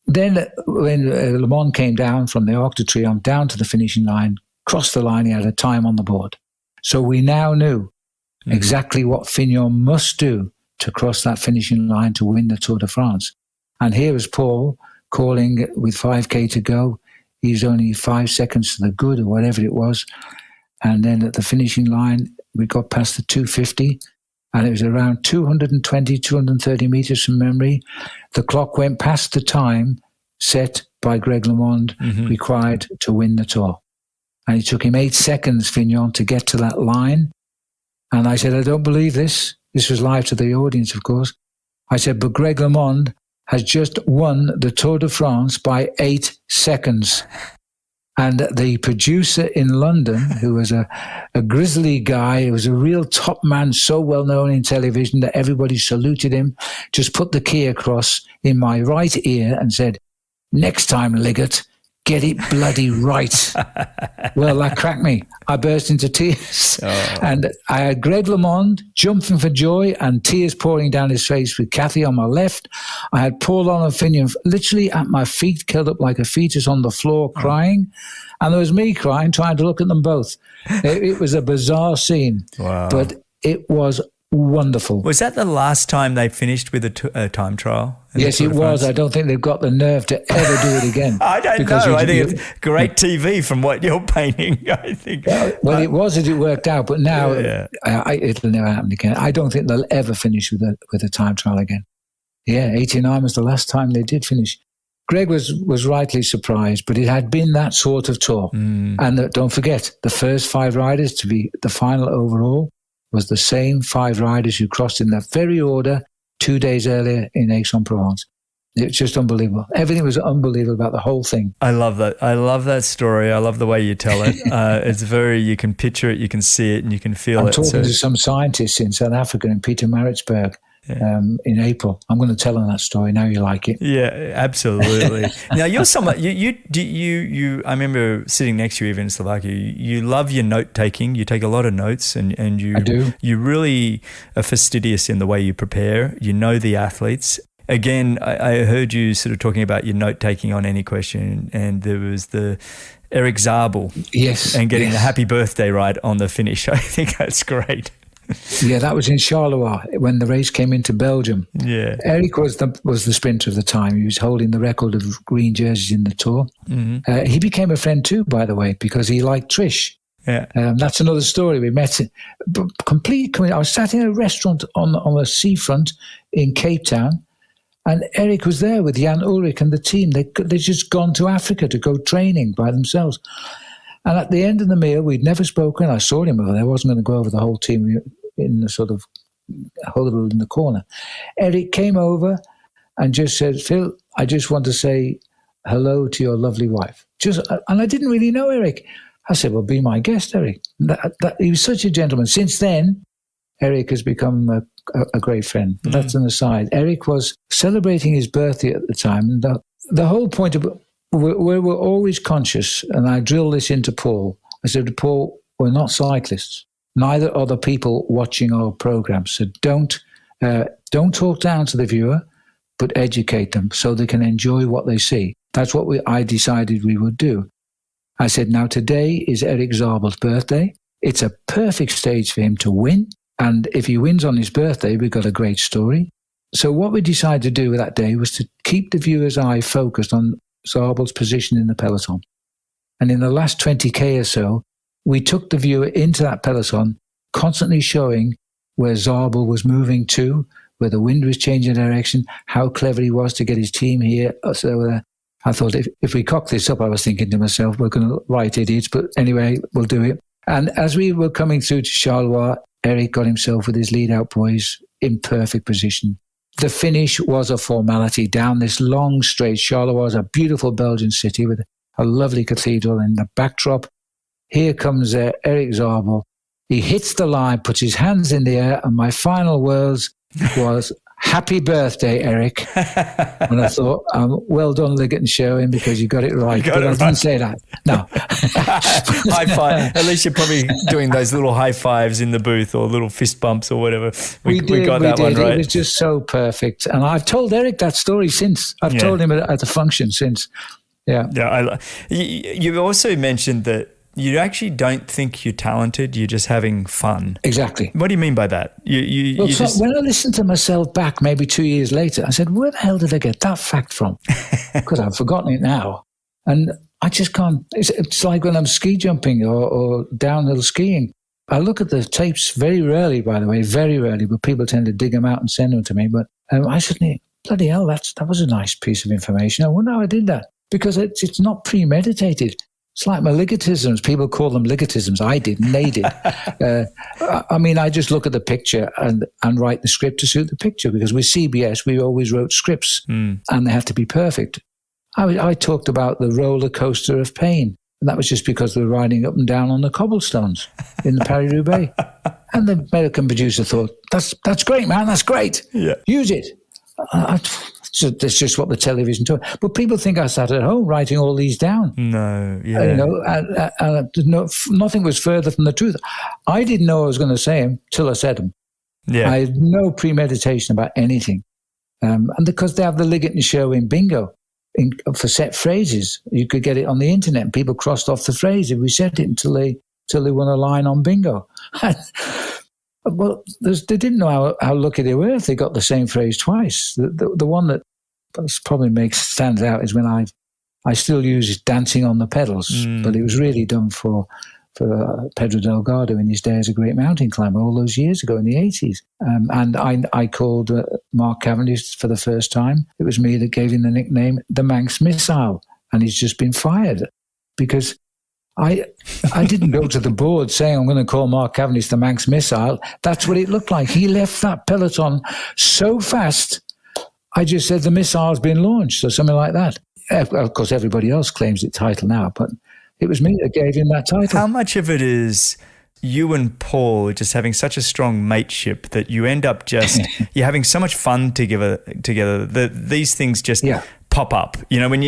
then when Le Mans came down from the Arc de Triomphe down to the finishing line, crossed the line, he had a time on the board. So we now knew exactly what Fignon must do to cross that finishing line to win the Tour de France. And here was Paul calling with 5K to go. He's only 5 seconds to the good, or whatever it was. And then at the finishing line, we got past the 250, and it was around 220, 230 meters from memory. The clock went past the time set by Greg LeMond required to win the Tour. And it took him 8 seconds, Fignon, to get to that line. And I said, I don't believe this. This was live to the audience, of course. I said, but Greg LeMond has just won the Tour de France by 8 seconds. And the producer in London, who was a grizzly guy, who was a real top man, so well known in television that everybody saluted him, just put the key across in my right ear and said, next time, Liggett, get it bloody right. Well, that cracked me. I burst into tears. Oh. And I had Greg LeMond jumping for joy and tears pouring down his face with Kathy on my left. I had Paul on Fignon literally at my feet, curled up like a fetus on the floor, crying. And there was me crying, trying to look at them both. It was a bizarre scene. Wow. But it was wonderful. Was that the last time they finished with a time trial? Yes, it was. I don't think they've got the nerve to ever do it again. I don't know. I think it's great TV from what you're painting, I think. Well, it was as it worked out, but now it'll never happen again. I don't think they'll ever finish with a time trial again. Yeah, 89 was the last time they did finish. Greg was rightly surprised, but it had been that sort of tour. And don't forget, the first 5 riders to be the final overall was the same 5 riders who crossed in that very order 2 days earlier in Aix-en-Provence. It's just unbelievable. Everything was unbelievable about the whole thing. I love that. I love that story. I love the way you tell it. It's you can picture it, you can see it, and you can feel it. I'm talking to some scientists in South Africa, in Pietermaritzburg, in April. I'm going to tell them that story. Now you like it. Yeah, absolutely. Now you're someone, you I remember sitting next to you even in Slovakia, you love your note taking. You take a lot of notes and you, I do. You really are fastidious in the way you prepare. You know the athletes. Again, I heard you sort of talking about your note taking on any question, and there was the Eric Zabel. Yes. And getting the happy birthday right on the finish. I think that's great. Yeah, that was in Charleroi when the race came into Belgium. Yeah, Eric was the sprinter of the time. He was holding the record of green jerseys in the Tour. He became a friend too, by the way, because he liked Trish. Yeah, that's another story. We met. I was sat in a restaurant on the seafront in Cape Town, and Eric was there with Jan Ulrich and the team. They'd just gone to Africa to go training by themselves. And at the end of the meal, we'd never spoken. I saw him over there. I wasn't going to go over the whole team in the sort of huddled in the corner. Eric came over and just said, Phil, I just want to say hello to your lovely wife. And I didn't really know Eric. I said, well, be my guest, Eric. He was such a gentleman. Since then, Eric has become a great friend. But that's an aside. Eric was celebrating his birthday at the time. And the whole point of we were always conscious, and I drilled this into Paul. I said to Paul, we're not cyclists. Neither are the people watching our program. So don't talk down to the viewer, but educate them so they can enjoy what they see. That's what I decided we would do. I said, now today is Eric Zabel's birthday. It's a perfect stage for him to win. And if he wins on his birthday, we've got a great story. So what we decided to do that day was to keep the viewer's eye focused on Zabel's position in the peloton. And in the last 20K or so, we took the viewer into that peloton, constantly showing where Zabel was moving to, where the wind was changing direction, how clever he was to get his team here. So I thought, if we cock this up, I was thinking to myself, we're going to write idiots, but anyway, we'll do it. And as we were coming through to Charleroi, Eric got himself with his lead-out boys in perfect position. The finish was a formality down this long straight. Charleroi is a beautiful Belgian city with a lovely cathedral in the backdrop. Here comes Eric Zabel. He hits the line, puts his hands in the air, and my final words was, "Happy birthday, Eric." And I thought, well done, Liggett and Sherwen, because you got it right. But I didn't say that. No. High five. At least you're probably doing those little high fives in the booth or little fist bumps or whatever. We got that one right. It was just so perfect. And I've told Eric that story since. I've told him at the function since. Yeah. Yeah. You also mentioned that you actually don't think you're talented. You're just having fun. Exactly. What do you mean by that? When I listened to myself back maybe 2 years later, I said, where the hell did I get that fact from? Because I've forgotten it now. And I just can't. It's like when I'm ski jumping or downhill skiing. I look at the tapes very rarely, by the way, very rarely, but people tend to dig them out and send them to me. But I suddenly, bloody hell, that was a nice piece of information. I wonder how I did that. Because it's not premeditated. It's like my Liggett-isms. People call them Liggett-isms. I didn't. They did. I just look at the picture and write the script to suit the picture, because with CBS, we always wrote scripts and they have to be perfect. I talked about the Rollercoaster of pain, and that was just because we were riding up and down on the cobblestones in the Paris-Roubaix. And the American producer thought, that's great, man. That's great. Yeah. Use it. So that's just what the television told. But people think I sat at home writing all these down. No, yeah. Nothing was further from the truth. I didn't know I was going to say them till I said them. Yeah. I had no premeditation about anything. And because they have the Liggett and Sherwen bingo for set phrases, you could get it on the internet, and people crossed off the phrase if we said it until they won a line on bingo. Well, they didn't know how lucky they were if they got the same phrase twice. The one that probably stands out is when I still use dancing on the pedals, but it was really done for Pedro Delgado in his day as a great mountain climber all those years ago in the 80s. And I called Mark Cavendish for the first time. It was me that gave him the nickname the Manx Missile, and he's just been fired because I didn't go to the board saying I'm going to call Mark Cavendish the Manx Missile. That's what it looked like. He left that peloton so fast. I just said the missile's been launched or something like that. Of course, everybody else claims the title now, but it was me that gave him that title. How much of it is you and Paul just having such a strong mateship that you end up just you're having so much fun together that these things just pop up? You know, when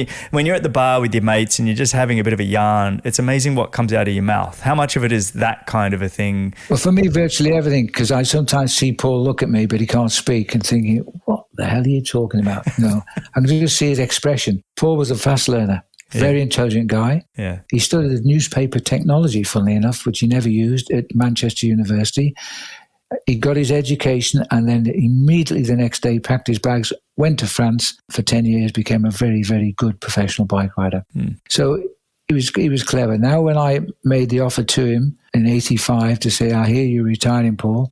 you're at the bar with your mates and you're just having a bit of a yarn, it's amazing what comes out of your mouth. How much of it is that kind of a thing? Well, for me, virtually everything, because I sometimes see Paul look at me, but he can't speak, and thinking, what the hell are you talking about? No, I can just see his expression. Paul was a fast learner. Very intelligent guy. Yeah. He studied newspaper technology, funnily enough, which he never used at Manchester University. He got his education and then immediately the next day packed his bags, went to France for 10 years, became a very, very good professional bike rider. So he was clever. Now, when I made the offer to him in 85 to say, I hear you're retiring, Paul.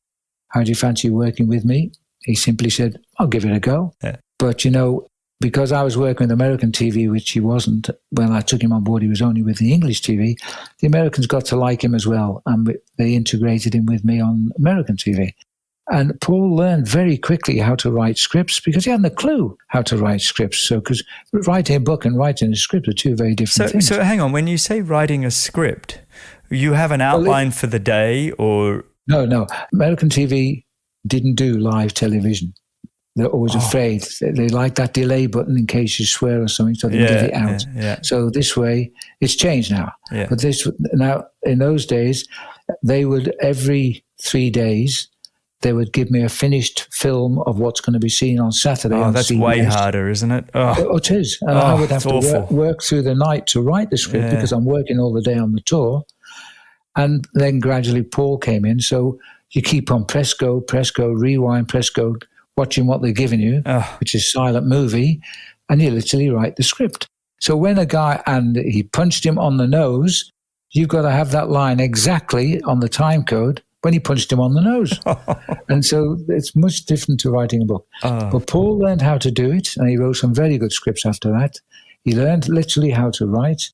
How do you fancy working with me? He simply said, I'll give it a go. Yeah. But, because I was working with American TV, which he wasn't, when I took him on board, he was only with the English TV, the Americans got to like him as well, and they integrated him with me on American TV. And Paul learned very quickly how to write scripts because he hadn't a clue how to write scripts. So, because writing a book and writing a script are two very different things. So hang on, when you say writing a script, you have an outline for the day or... No. American TV didn't do live television. They're always afraid. They like that delay button in case you swear or something, so they can get it out. Yeah. So this way, it's changed now. Yeah. But now, in those days, they would, every 3 days, they would give me a finished film of what's going to be seen on Saturday. Oh, that's CBS. Way harder, isn't it? Oh, it is. And I would have to work through the night to write the script because I'm working all the day on the tour. And then gradually Paul came in. So you keep on press go, rewind, press go, watching what they're giving you, which is silent movie, and you literally write the script. So when a guy, and he punched him on the nose, you've got to have that line exactly on the time code when he punched him on the nose. And so it's much different to writing a book. But Paul learned how to do it, and he wrote some very good scripts after that. He learned literally how to write,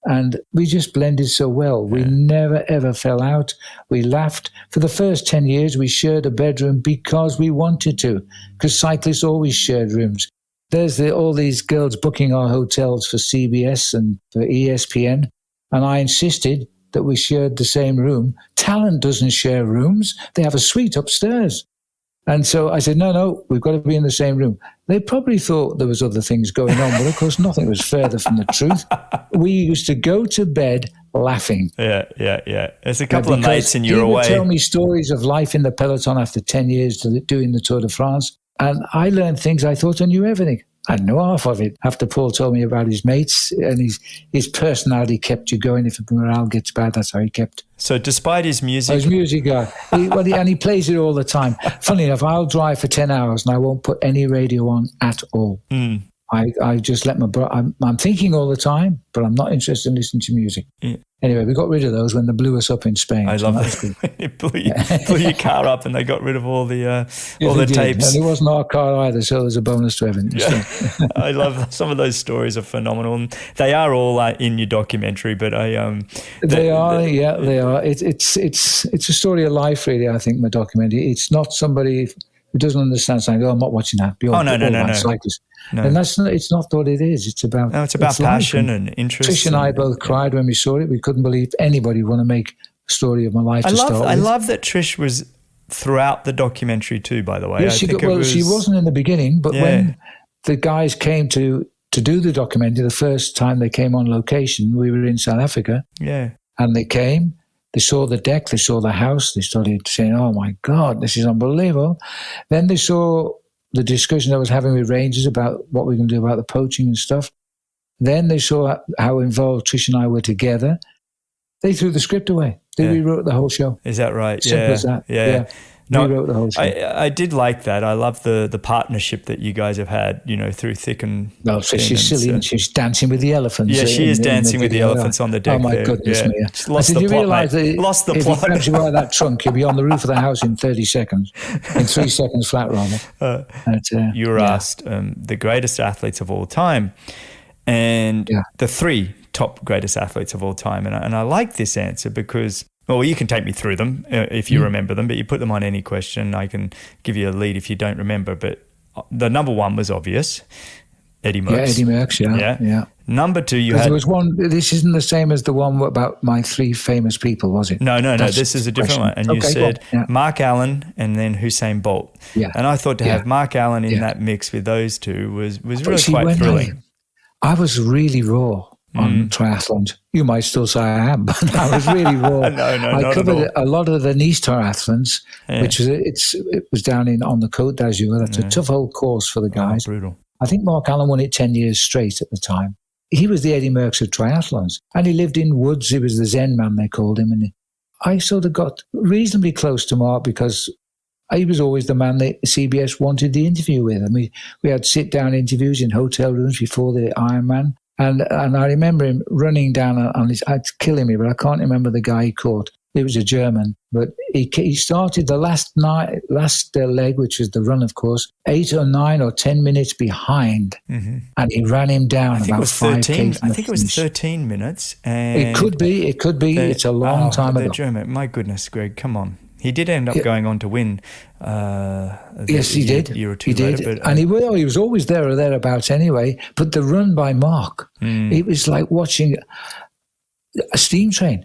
and we just blended so well. We never, ever fell out. We laughed. For the first 10 years, we shared a bedroom because we wanted to, because cyclists always shared rooms. there's all these girls booking our hotels for CBS and for ESPN. And I insisted that we shared the same room. Talent doesn't share rooms. They have a suite upstairs. And so I said, no, we've got to be in the same room. They probably thought there was other things going on, but of course nothing was further from the truth. We used to go to bed laughing. Yeah. There's a couple of nights and you're away. He would tell me stories of life in the peloton after 10 years doing the Tour de France. And I learned things I thought I knew everything. I had no half of it. After Paul told me about his mates, and his personality kept you going. If morale gets bad, that's how he kept. So despite his music... His music guy. And he plays it all the time. Funny enough, I'll drive for 10 hours and I won't put any radio on at all. I just let I'm thinking all the time, but I'm not interested in listening to music. Yeah. Anyway, we got rid of those when they blew us up in Spain. I love that. It blew your car up and they got rid of all the tapes. And it wasn't our car either, so there's a bonus to everything. Yeah. I love some of those stories are phenomenal. And they are all in your documentary, but they are. They are. It's a story of life, really. I think my documentary. It's not somebody who doesn't understand something. I'm not watching that. No. Cyclist. No. And it's not what it is. It's about passion and interest. Trish and I both cried when we saw it. We couldn't believe anybody would want to make a story of my life I love that Trish was throughout the documentary too, by the way. Yeah, she wasn't in the beginning, but when the guys came to do the documentary, the first time they came on location, we were in South Africa. Yeah. And they came, they saw the deck, they saw the house, they started saying, oh my God, this is unbelievable. Then they saw the discussion I was having with Rangers about what we're going to do about the poaching and stuff. Then they saw how involved Trish and I were together. They threw the script away. They rewrote the whole show. Is that right? Simple as that. Yeah. No, rewrote the whole show. I did like that. I love the partnership that you guys have had, through thick and thin. No, so she's silly and she's dancing with the elephants. Yeah, she is dancing with the elephants on the deck. Oh my goodness me! Lost the plot, mate. Lost the plot. If you grab that trunk, you'll be on the roof of the house in 30 seconds. In 3 seconds flat, rather. You were asked the greatest athletes of all time, and the 3 top greatest athletes of all time. And I like this answer because, well, you can take me through them if you remember them, but you put them on any question. I can give you a lead if you don't remember. But the number 1 was obvious, Eddie Merckx. Yeah, Eddie Merckx, yeah. Number 2, you had... There was one, this isn't the same as the one about my 3 famous people, was it? No, this is a different one. And you said Mark Allen and then Usain Bolt. Yeah. And I thought to have Mark Allen in that mix with those two was really quite thrilling. I was really raw on triathlons. You might still say I am, but I was really raw. I covered a lot of the Nice triathlons, which was down on the Côte d'Azur. That's a tough old course for the guys. Oh, brutal. I think Mark Allen won it 10 years straight at the time. He was the Eddie Merckx of triathlons, and he lived in woods. He was the Zen man, they called him. And I sort of got reasonably close to Mark because he was always the man that CBS wanted the interview with. And we had sit-down interviews in hotel rooms before the Ironman. And I remember him running down on his, it's killing me, but I can't remember the guy he caught. It was a German, but he started the last leg, which was the run, of course, 8 or 9 or 10 minutes behind, and he ran him down. I think it was 13. I think it was 13 minutes. And it could be. It's a long time ago. German. My goodness, Greg, come on. He did end up going on to win. Yes, he did. A year or two later, but, and he was always there or thereabouts anyway. But the run by Mark, it was like watching a steam train.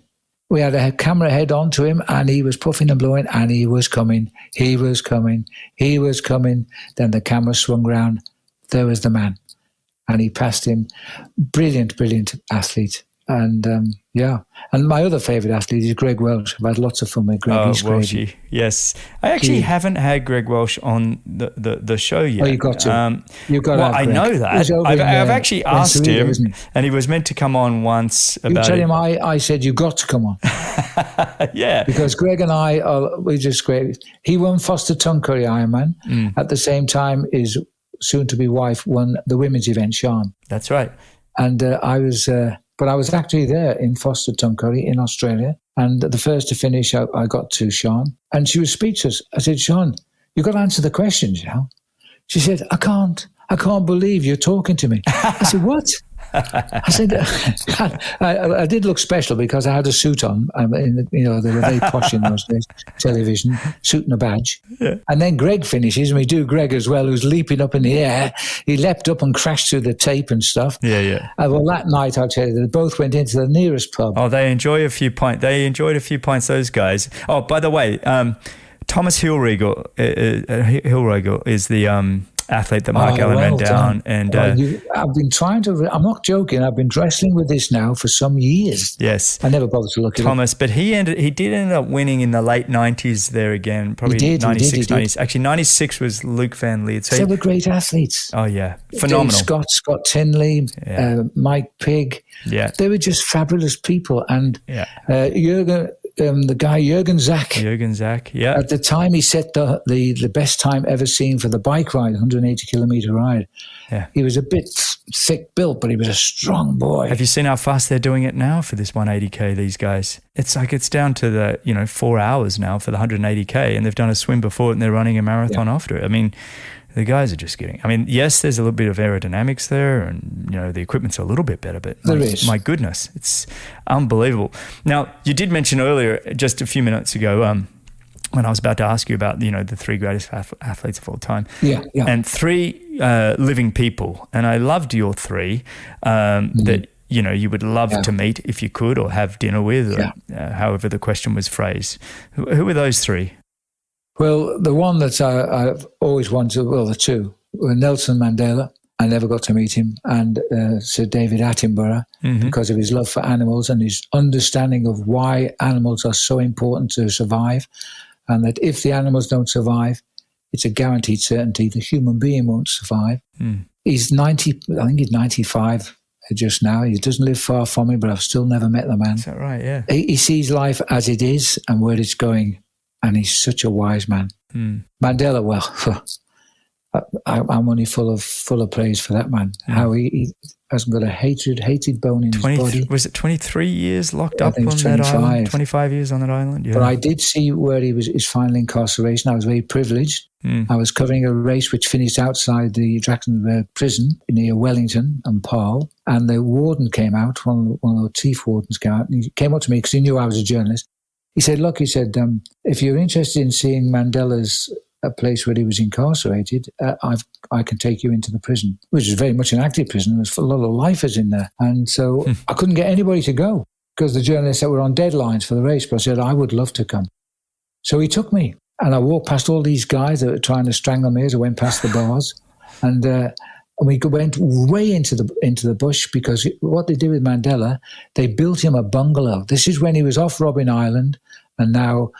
We had a camera head on to him, and he was puffing and blowing, and he was coming. Then the camera swung round. There was the man, and he passed him. Brilliant athlete. And and my other favourite athlete is Greg Welch. I've had lots of fun with Greg. He's Welshie, yes. I actually haven't had Greg Welch on the show yet. Oh, you got to. You've got to. Well, I know that. I've actually asked him, and he was meant to come on once. You tell him I said you got to come on. Yeah, because Greg and we're just great. He won Foster Tuncurry Ironman. At the same time, his soon-to-be wife won the women's event, Sean. That's right. And But I was actually there in Foster Tuncurry in Australia. And the first to finish, I got to Sean. And she was speechless. I said, Sean, you've got to answer the questions, you know. She said, I can't believe you're talking to me. I said, what? I said, I did look special because I had a suit on. They were very posh in those days, television, suit and a badge. Yeah. And then Greg finishes, and we do Greg as well, who's leaping up in the air. He leapt up and crashed through the tape and stuff. Yeah. Well, that night, I'll tell you, they both went into the nearest pub. Oh, they enjoyed a few pints, those guys. Oh, by the way, Thomas Hillregel is the athlete that Mark Allen ran down. And I've been trying to, I'm not joking, I've been wrestling with this now for some years. Yes. I never bothered to look at Thomas, but he did end up winning in the late 90s there again, probably he did, 96, he did. Actually, 96 was Luke Van Liet. So they were great athletes. Oh, yeah. Phenomenal. Dave Scott Tinley, Mike Pigg. Yeah. They were just fabulous people. And the guy Jürgen Zach. Yeah. At the time, he set the best time ever seen for the bike ride, 180-kilometer ride. Yeah. He was a bit thick built, but he was a strong boy. Have you seen how fast they're doing it now for this 180K, these guys? It's like it's down to the 4 hours now for the 180K, and they've done a swim before it, and they're running a marathon after it. I mean, the guys are just getting... I mean, yes, there's a little bit of aerodynamics there, and, the equipment's a little bit better, but my goodness, it's unbelievable. Now, you did mention earlier, just a few minutes ago, when I was about to ask you about, the three greatest athletes of all time. Yeah. And three living people. And I loved your three that, you would love to meet if you could, or have dinner with, or, however the question was phrased. Who were those three? Well, the one that I've always wanted, the two, were Nelson Mandela. I never got to meet him, and Sir David Attenborough, because of his love for animals and his understanding of why animals are so important to survive, and that if the animals don't survive, it's a guaranteed certainty the human being won't survive. He's 90, I think he's 95 just now. He doesn't live far from me, but I've still never met the man. Is that right? Yeah. He sees life as it is and where it's going. And he's such a wise man. Mandela, well, I'm only full of praise for that man. How he hasn't got a hated bone in his body. Was it 23 years locked up on that island? 25 years on that island? Yeah. But I did see where his final incarceration. I was very privileged. I was covering a race which finished outside the Drakensberg prison near Wellington and Paarl. And the warden came out, one of the chief wardens came out, and he came up to me because he knew I was a journalist. He said, look, if you're interested in seeing Mandela's a place where he was incarcerated, I can take you into the prison, which is very much an active prison. There's a lot of lifers in there. And so I couldn't get anybody to go because the journalists that were on deadlines for the race, but I said, I would love to come. So he took me, and I walked past all these guys that were trying to strangle me as I went past the bars. And we went way into the bush, because what they did with Mandela, they built him a bungalow. This is when he was off Robben Island and now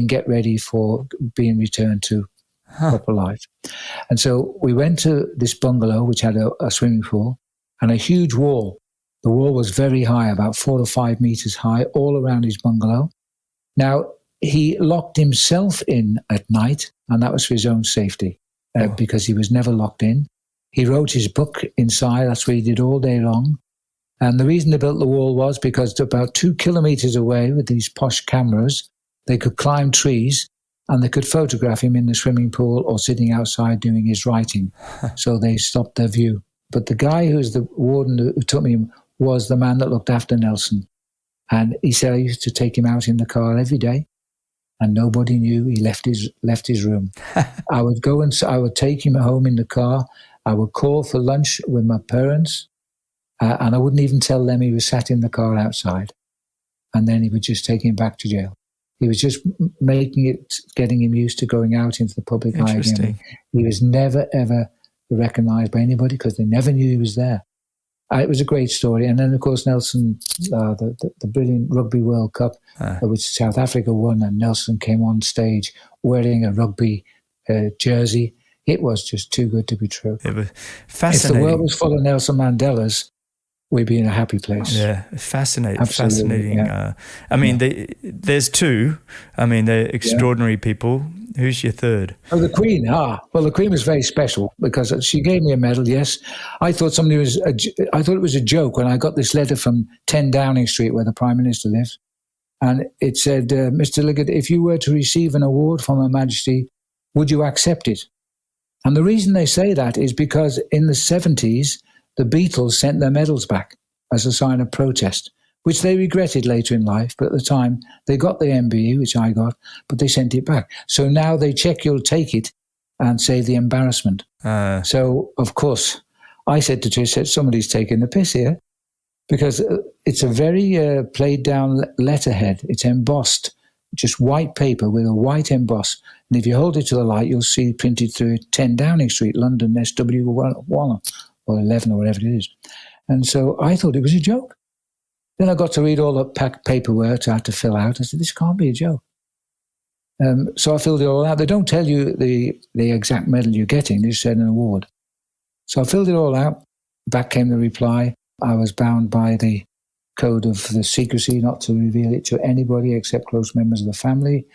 get ready for being returned to proper life. And so we went to this bungalow, which had a swimming pool and a huge wall. The wall was very high, about 4 to 5 meters high, all around his bungalow. Now, he locked himself in at night, and that was for his own safety, because he was never locked in. He wrote his book inside. That's what he did all day long. And the reason they built the wall was because about 2 kilometers away, with these posh cameras, they could climb trees and they could photograph him in the swimming pool or sitting outside doing his writing. So they stopped their view. But the guy who's the warden who took me was the man that looked after Nelson. And he said I used to take him out in the car every day, and nobody knew he left his room. I would take him home in the car. I would call for lunch with my parents, and I wouldn't even tell them he was sat in the car outside. And then he would just take him back to jail. He was just getting him used to going out into the public eye again. He was never, ever recognised by anybody because they never knew he was there. It was a great story. And then, of course, Nelson, the brilliant Rugby World Cup, which South Africa won, and Nelson came on stage wearing a rugby jersey. It was just too good to be true. It was fascinating. If the world was full of Nelson Mandelas, we'd be in a happy place. Yeah, fascinating. Absolutely, fascinating. Yeah. There's two. They're extraordinary people. Who's your third? Oh, the Queen. Well, the Queen was very special because she gave me a medal. Yes, I thought I thought it was a joke when I got this letter from 10 Downing Street, where the Prime Minister lives, and it said, "Mr. Liggett, if you were to receive an award from Her Majesty, would you accept it?" And the reason they say that is because in the 70s, the Beatles sent their medals back as a sign of protest, which they regretted later in life. But at the time, they got the MBE, which I got, but they sent it back. So now they check you'll take it and save the embarrassment. So, of course, I said to Trish, somebody's taking the piss here, because it's a very played down letterhead. It's embossed, just white paper with a white emboss. And if you hold it to the light, you'll see printed through it, 10 Downing Street, London, SW1 or 11 or whatever it is. And so I thought it was a joke. Then I got to read all the paperwork I had to fill out. I said, this can't be a joke. So I filled it all out. They don't tell you the exact medal you're getting. They just said an award. So I filled it all out. Back came the reply. I was bound by the code of the secrecy not to reveal it to anybody except close members of the family.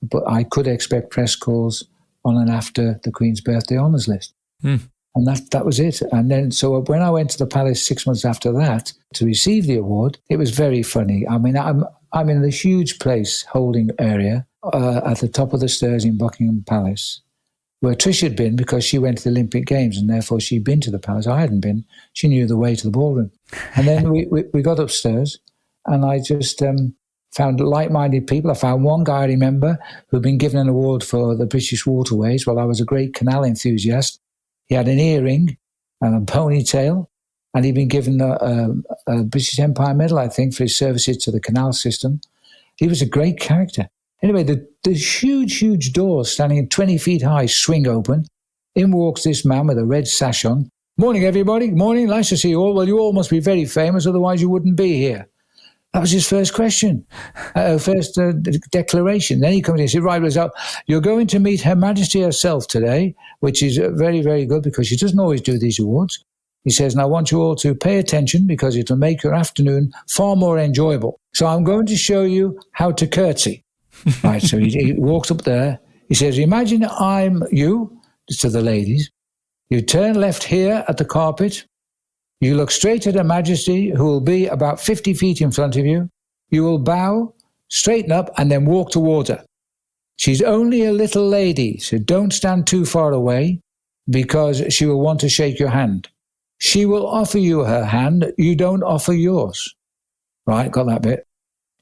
But I could expect press calls on and after the Queen's birthday honours list. And that was it. And then, so when I went to the palace 6 months after that to receive the award, it was very funny. I mean, I'm in this huge place, holding area, at the top of the stairs in Buckingham Palace, where Trish had been because she went to the Olympic Games and therefore she'd been to the palace. I hadn't been. She knew the way to the ballroom. And then we got upstairs and I just found like-minded people. I found one guy I remember who'd been given an award for the British waterways. Well, I was a great canal enthusiast. He had an earring and a ponytail, and he'd been given a British Empire Medal, I think, for his services to the canal system. He was a great character. Anyway, the huge, huge doors standing 20 feet high swing open. In walks this man with a red sash on. Morning, everybody. Morning. Nice to see you all. Well, you all must be very famous, otherwise you wouldn't be here. That was his first question, first declaration. Then he comes in and says, right, result, you're going to meet Her Majesty herself today, which is very, very good because she doesn't always do these awards. He says, and I want you all to pay attention because it'll make your afternoon far more enjoyable. So I'm going to show you how to curtsy. Right, so he walks up there. He says, imagine I'm you, to the ladies. You turn left here at the carpet. You look straight at Her Majesty, who will be about 50 feet in front of you. You will bow, straighten up, and then walk towards her. She's only a little lady, so don't stand too far away because she will want to shake your hand. She will offer you her hand. You don't offer yours. Right, got that bit.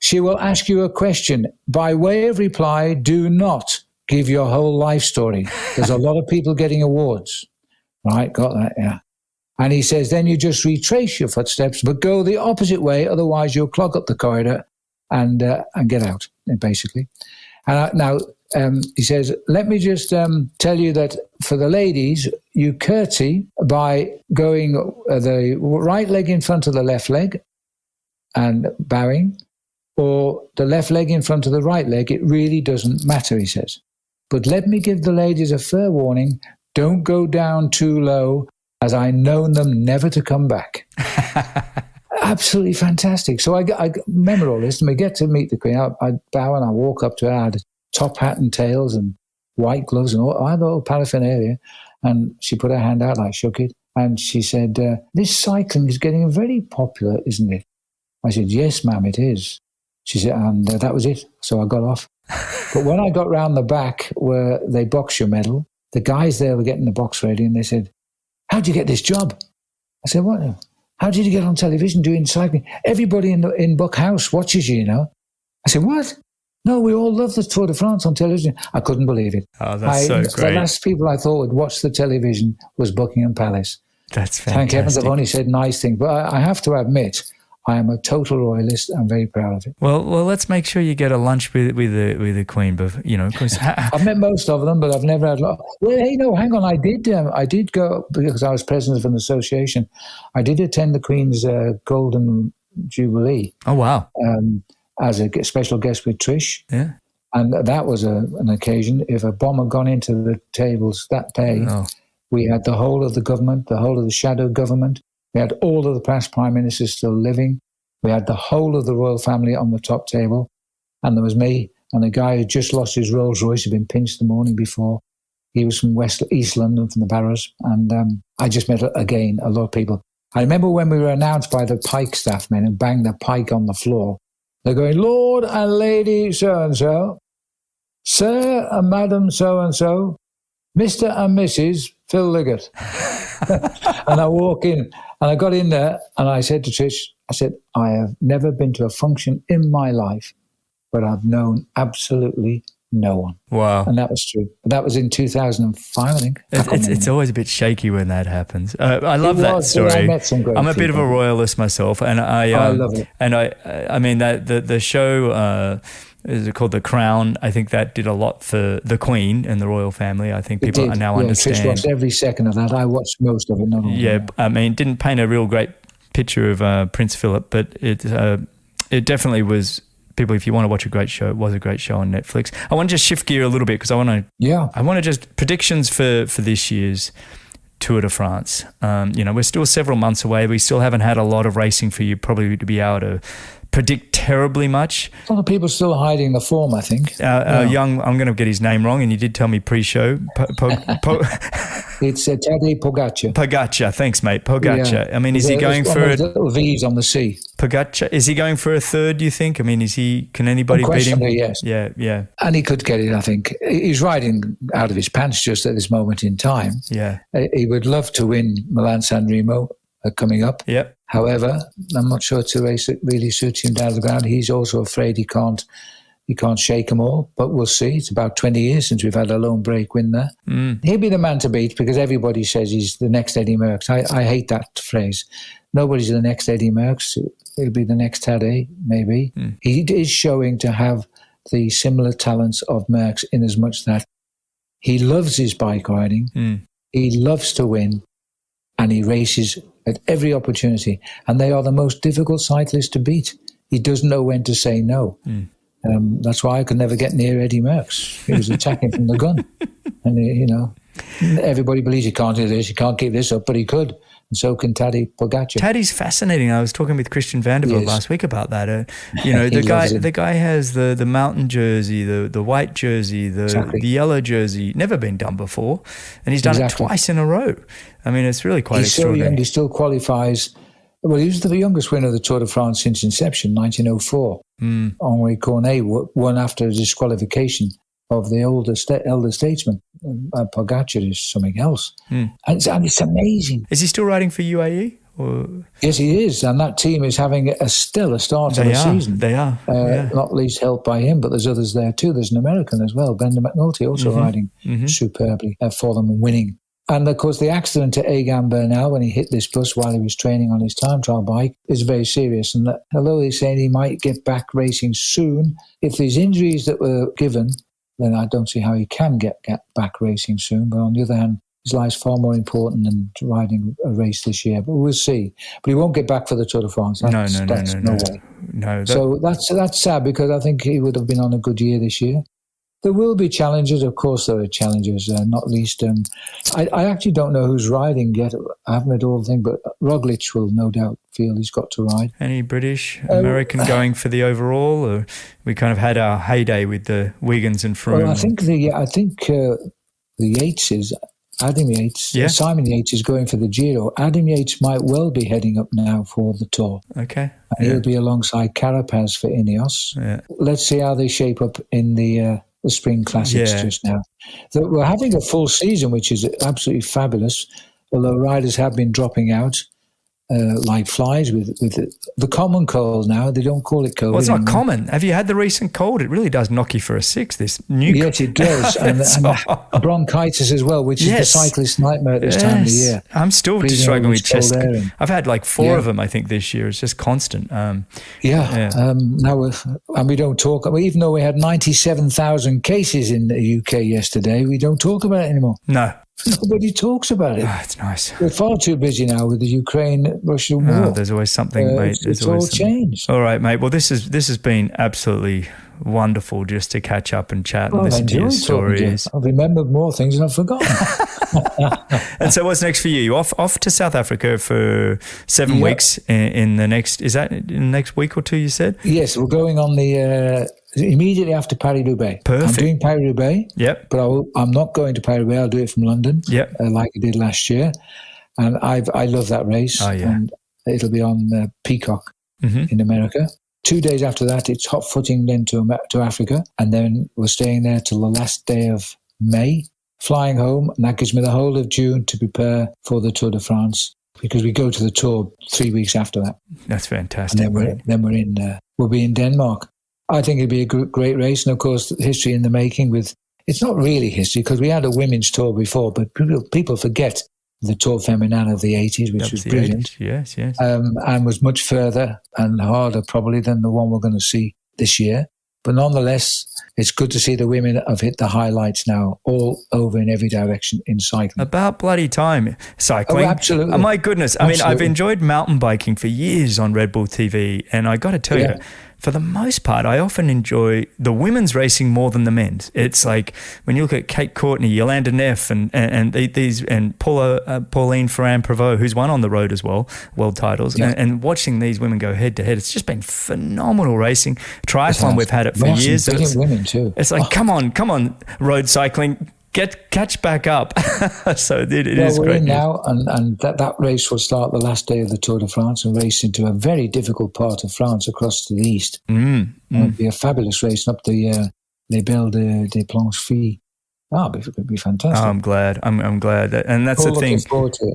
She will ask you a question. By way of reply, do not give your whole life story. There's a lot of people getting awards. Right, got that, yeah. And he says, then you just retrace your footsteps, but go the opposite way, otherwise you'll clog up the corridor and get out, basically. And now, he says, let me just tell you that for the ladies, you curtsy by going the right leg in front of the left leg and bowing, or the left leg in front of the right leg. It really doesn't matter, he says. But let me give the ladies a fair warning. Don't go down too low, as I known them never to come back. Absolutely fantastic. So I remember all this, and we get to meet the Queen. I bow and I walk up to her. I had a top hat and tails and white gloves and all. I had all paraphernalia. And she put her hand out, I shook it. And she said, this cycling is getting very popular, isn't it? I said, yes, ma'am, it is. She said, and that was it. So I got off. But when I got round the back where they box your medal, the guys there were getting the box ready, and they said, how'd you get this job? I said, what? How did you get on television doing cycling? Everybody in Buck House watches you, you know. I said, what? No, we all love the Tour de France on television. I couldn't believe it. Oh, that's so great. The last people I thought would watch the television was Buckingham Palace. That's fantastic. Thank heavens I've only said nice things. But I have to admit, I am a total royalist. I'm very proud of it. Well, let's make sure you get a lunch with the Queen. But you know, because I've met most of them, but I've never had. Well, hey, no, hang on. I did go because I was president of an association. I did attend the Queen's Golden Jubilee. Oh wow! As a special guest with Trish. Yeah, and that was an occasion. If a bomb had gone into the tables that day, we had the whole of the government, the whole of the shadow government. We had all of the past prime ministers still living. We had the whole of the royal family on the top table. And there was me and a guy who just lost his Rolls Royce, had been pinched the morning before. He was from East London, from the Barrows. And I just met, again, a lot of people. I remember when we were announced by the pike staff men and banged the pike on the floor. They're going, Lord and Lady so-and-so, Sir and Madam so-and-so, Mr. and Mrs. Phil Liggett. And I walk in, And I got in there and I said to Trish, I have never been to a function in my life, but I've known absolutely no one. Wow. And that was true. That was in 2005, I think. It's always a bit shaky when that happens. I love that story. I met some great I'm a bit of a people. royalist myself, and I love it. And I mean that the show is it called The Crown? I think that did a lot for the Queen and the royal family. I think people now understand. Trish watched every second of that. I watched most of it. Not all I mean, didn't paint a real great picture of Prince Philip, but it definitely was. People, if you want to watch a great show, it was a great show on Netflix. I want to just shift gear a little bit because I want to just predictions for this year's Tour de France. We're still several months away. We still haven't had a lot of racing for you probably to be able to predict terribly much. A lot of people still hiding the form, I think. Young, I'm going to get his name wrong, and you did tell me pre-show. It's Tadej Pogacar. Pogacar, thanks, mate. Pogacar. Yeah. I mean, is he going for little V's on the sea? Pogacar, is he going for a third? Do you think? I mean, can anybody beat him? Yes. Yeah. And he could get it. I think he's riding out of his pants just at this moment in time. Yeah. He would love to win Milan-San Remo coming up. Yep. However, I'm not sure it's a race that really suits him down to the ground. He's also afraid he can't shake them all, but we'll see. It's about 20 years since we've had a lone break win there. He'll be the man to beat because everybody says he's the next Eddie Merckx. I hate that phrase. Nobody's the next Eddie Merckx. He'll be the next Tadej, maybe. He is showing to have the similar talents of Merckx in as much that he loves his bike riding, he loves to win, and he races at every opportunity. And they are the most difficult cyclists to beat. He doesn't know when to say no. That's why I could never get near Eddie Merckx. He was attacking from the gun. And, everybody believes he can't do this, he can't keep this up, but he could. And so can Tadej Pogacar. Tadej's fascinating. I was talking with Christian Vanderbilt last week about that. The guy has the mountain jersey, the white jersey, the yellow jersey. Never been done before, and he's done it twice in a row. I mean, it's really quite extraordinary. So young, he still qualifies. Well, he was the youngest winner of the Tour de France since inception, 1904. Henri Cornet won after a disqualification of the elder statesman. Pogacar is something else. And it's amazing. Is he still riding for UAE? Yes, he is. And that team is having a stellar start to the season. They are. Not least helped by him, but there's others there too. There's an American as well, Brendan McNulty, also riding superbly for them and winning. And, of course, the accident to Egan Bernal when he hit this bus while he was training on his time trial bike is very serious. And although he's saying he might get back racing soon, if these injuries that were given, then I don't see how he can get back racing soon. But on the other hand, his life's far more important than riding a race this year. But we'll see. But he won't get back for the Tour de France. No way. No. So that's sad because I think he would have been on a good year this year. There will be challenges. Of course there are challenges, not least. I actually don't know who's riding yet. I haven't read all the thing, but Roglic will no doubt feel he's got to ride. Any British, American going for the overall? Or we kind of had our heyday with the Wiggins and Froome. Well, I think the Yates is... Adam Yates, Simon Yates is going for the Giro. Adam Yates might well be heading up now for the Tour. Okay. He'll be alongside Carapaz for Ineos. Yeah. Let's see how they shape up in the Spring Classics just now. So we're having a full season, which is absolutely fabulous, although riders have been dropping out like flies with the common cold now. They don't call it cold. Well, it's not common. Have you had the recent cold? It really does knock you for a six, this new cold. Yes, it does. and bronchitis as well, which is the cyclist nightmare at this time of the year. I'm still struggling with chest. I've had like 4 of them, I think, this year. It's just constant. Now, and we don't talk, even though we had 97,000 cases in the UK yesterday, we don't talk about it anymore. No. Nobody talks about it. Oh, it's nice. We're far too busy now with the Ukraine-Russia war. There's always something, mate. It's all changed. All right, mate. Well, this has been absolutely wonderful just to catch up and chat and listen to your stories. I've remembered more things than I've forgotten. And so what's next for you? Off to South Africa for 7 weeks in the next, is that in the next week or two, you said? Yes, we're going on the... immediately after Paris-Roubaix. Perfect. I'm doing Paris-Roubaix, but I'm not going to Paris-Roubaix. I'll do it from London, like I did last year. And I love that race. Oh, yeah. And it'll be on Peacock in America. 2 days after that, it's hot footing then to Africa. And then we're staying there till the last day of May, flying home. And that gives me the whole of June to prepare for the Tour de France. because we go to the Tour 3 weeks after that. That's fantastic. And then we'll be in Denmark. I think it'd be a great race. And of course, history in the making it's not really history because we had a women's tour before, but people forget the Tour Feminine of the 80s, which was brilliant. 80s. Yes. And was much further and harder probably than the one we're going to see this year. But nonetheless, it's good to see the women have hit the highlights now, all over in every direction in cycling. About bloody time, cycling. Oh, absolutely. Oh, my goodness. I mean, I've enjoyed mountain biking for years on Red Bull TV, and I got to tell you, for the most part, I often enjoy the women's racing more than the men's. It's like when you look at Kate Courtney, Yolanda Neff, and Pauline Ferrand-Prévot, who's won on the road as well, world titles, and watching these women go head to head, it's just been phenomenal racing. Triathlon, we've had it for years. Brilliant women too. It's like, come on, road cycling. Catch back up. So it is we're great in now, and that race will start the last day of the Tour de France and race into a very difficult part of France across to the east. It'll be a fabulous race up the Les Belles des Planches Filles. It'll be fantastic. I'm glad. I'm glad that, and that's the thing.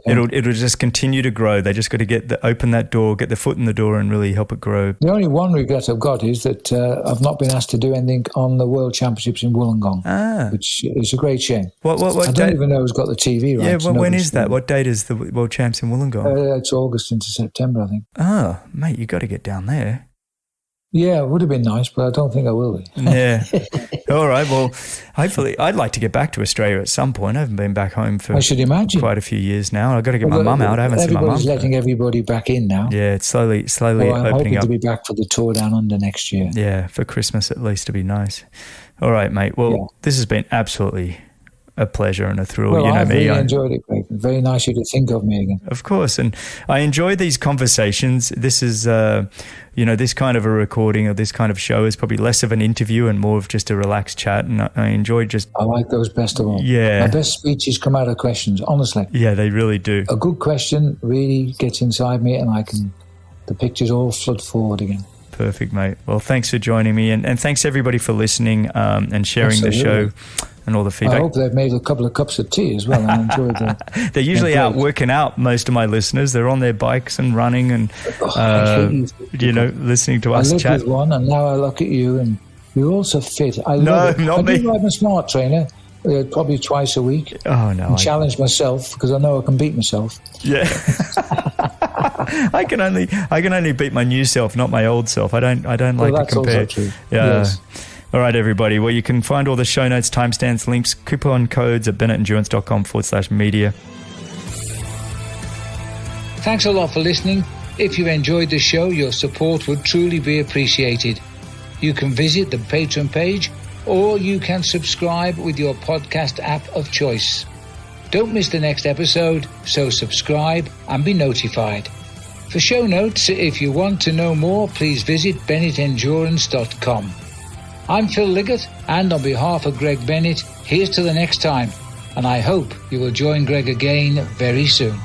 It'll just continue to grow. They just got to open that door, get the foot in the door, and really help it grow. The only one regret I've got is that I've not been asked to do anything on the World Championships in Wollongong, which is a great shame. What I don't even know who's got the TV right. Yeah, well, when is that? What date is the World Champs in Wollongong? It's August into September, I think. Oh, mate, you got to get down there. Yeah, it would have been nice, but I don't think I will be. Yeah. All right. Well, hopefully, I'd like to get back to Australia at some point. I haven't been back home for quite a few years now. I've got to get my mum out. I haven't seen my mum. Everybody's letting everybody back in now. Yeah, it's slowly I'm opening up. hoping to be back for the Tour Down Under next year. Yeah, for Christmas at least, to be nice. All right, mate. Well, this has been absolutely a pleasure and a thrill. Well, I've really enjoyed it, Greg. Very nice of you to think of me again. Of course, and I enjoy these conversations. This is, this kind of a recording of this kind of show is probably less of an interview and more of just a relaxed chat, and I enjoy I like those best of all. Yeah. My best speeches come out of questions, honestly. Yeah, they really do. A good question really gets inside me, and the pictures all flood forward again. Perfect, mate. Well, thanks for joining me, and thanks everybody for listening and sharing the show and all the feedback. I hope they've made a couple of cups of tea as well and enjoyed that. They're usually out working out, most of my listeners. They're on their bikes and running and, listening to us chat. I lived with one, and now I look at you, and you're also fit. I not me. I do ride my smart trainer probably twice a week. Oh, no. And challenge myself because I know I can beat myself. Yeah. I can only beat my new self, not my old self. I don't like to compare. Also true. Yeah. Yes. All right, everybody. Well, you can find all the show notes, timestamps, links, coupon codes at bennettendurance.com/media. Thanks a lot for listening. If you enjoyed the show, your support would truly be appreciated. You can visit the Patreon page, or you can subscribe with your podcast app of choice. Don't miss the next episode, so subscribe and be notified. For show notes, if you want to know more, please visit bennettendurance.com. I'm Phil Liggett, and on behalf of Greg Bennett, here's to the next time, and I hope you will join Greg again very soon.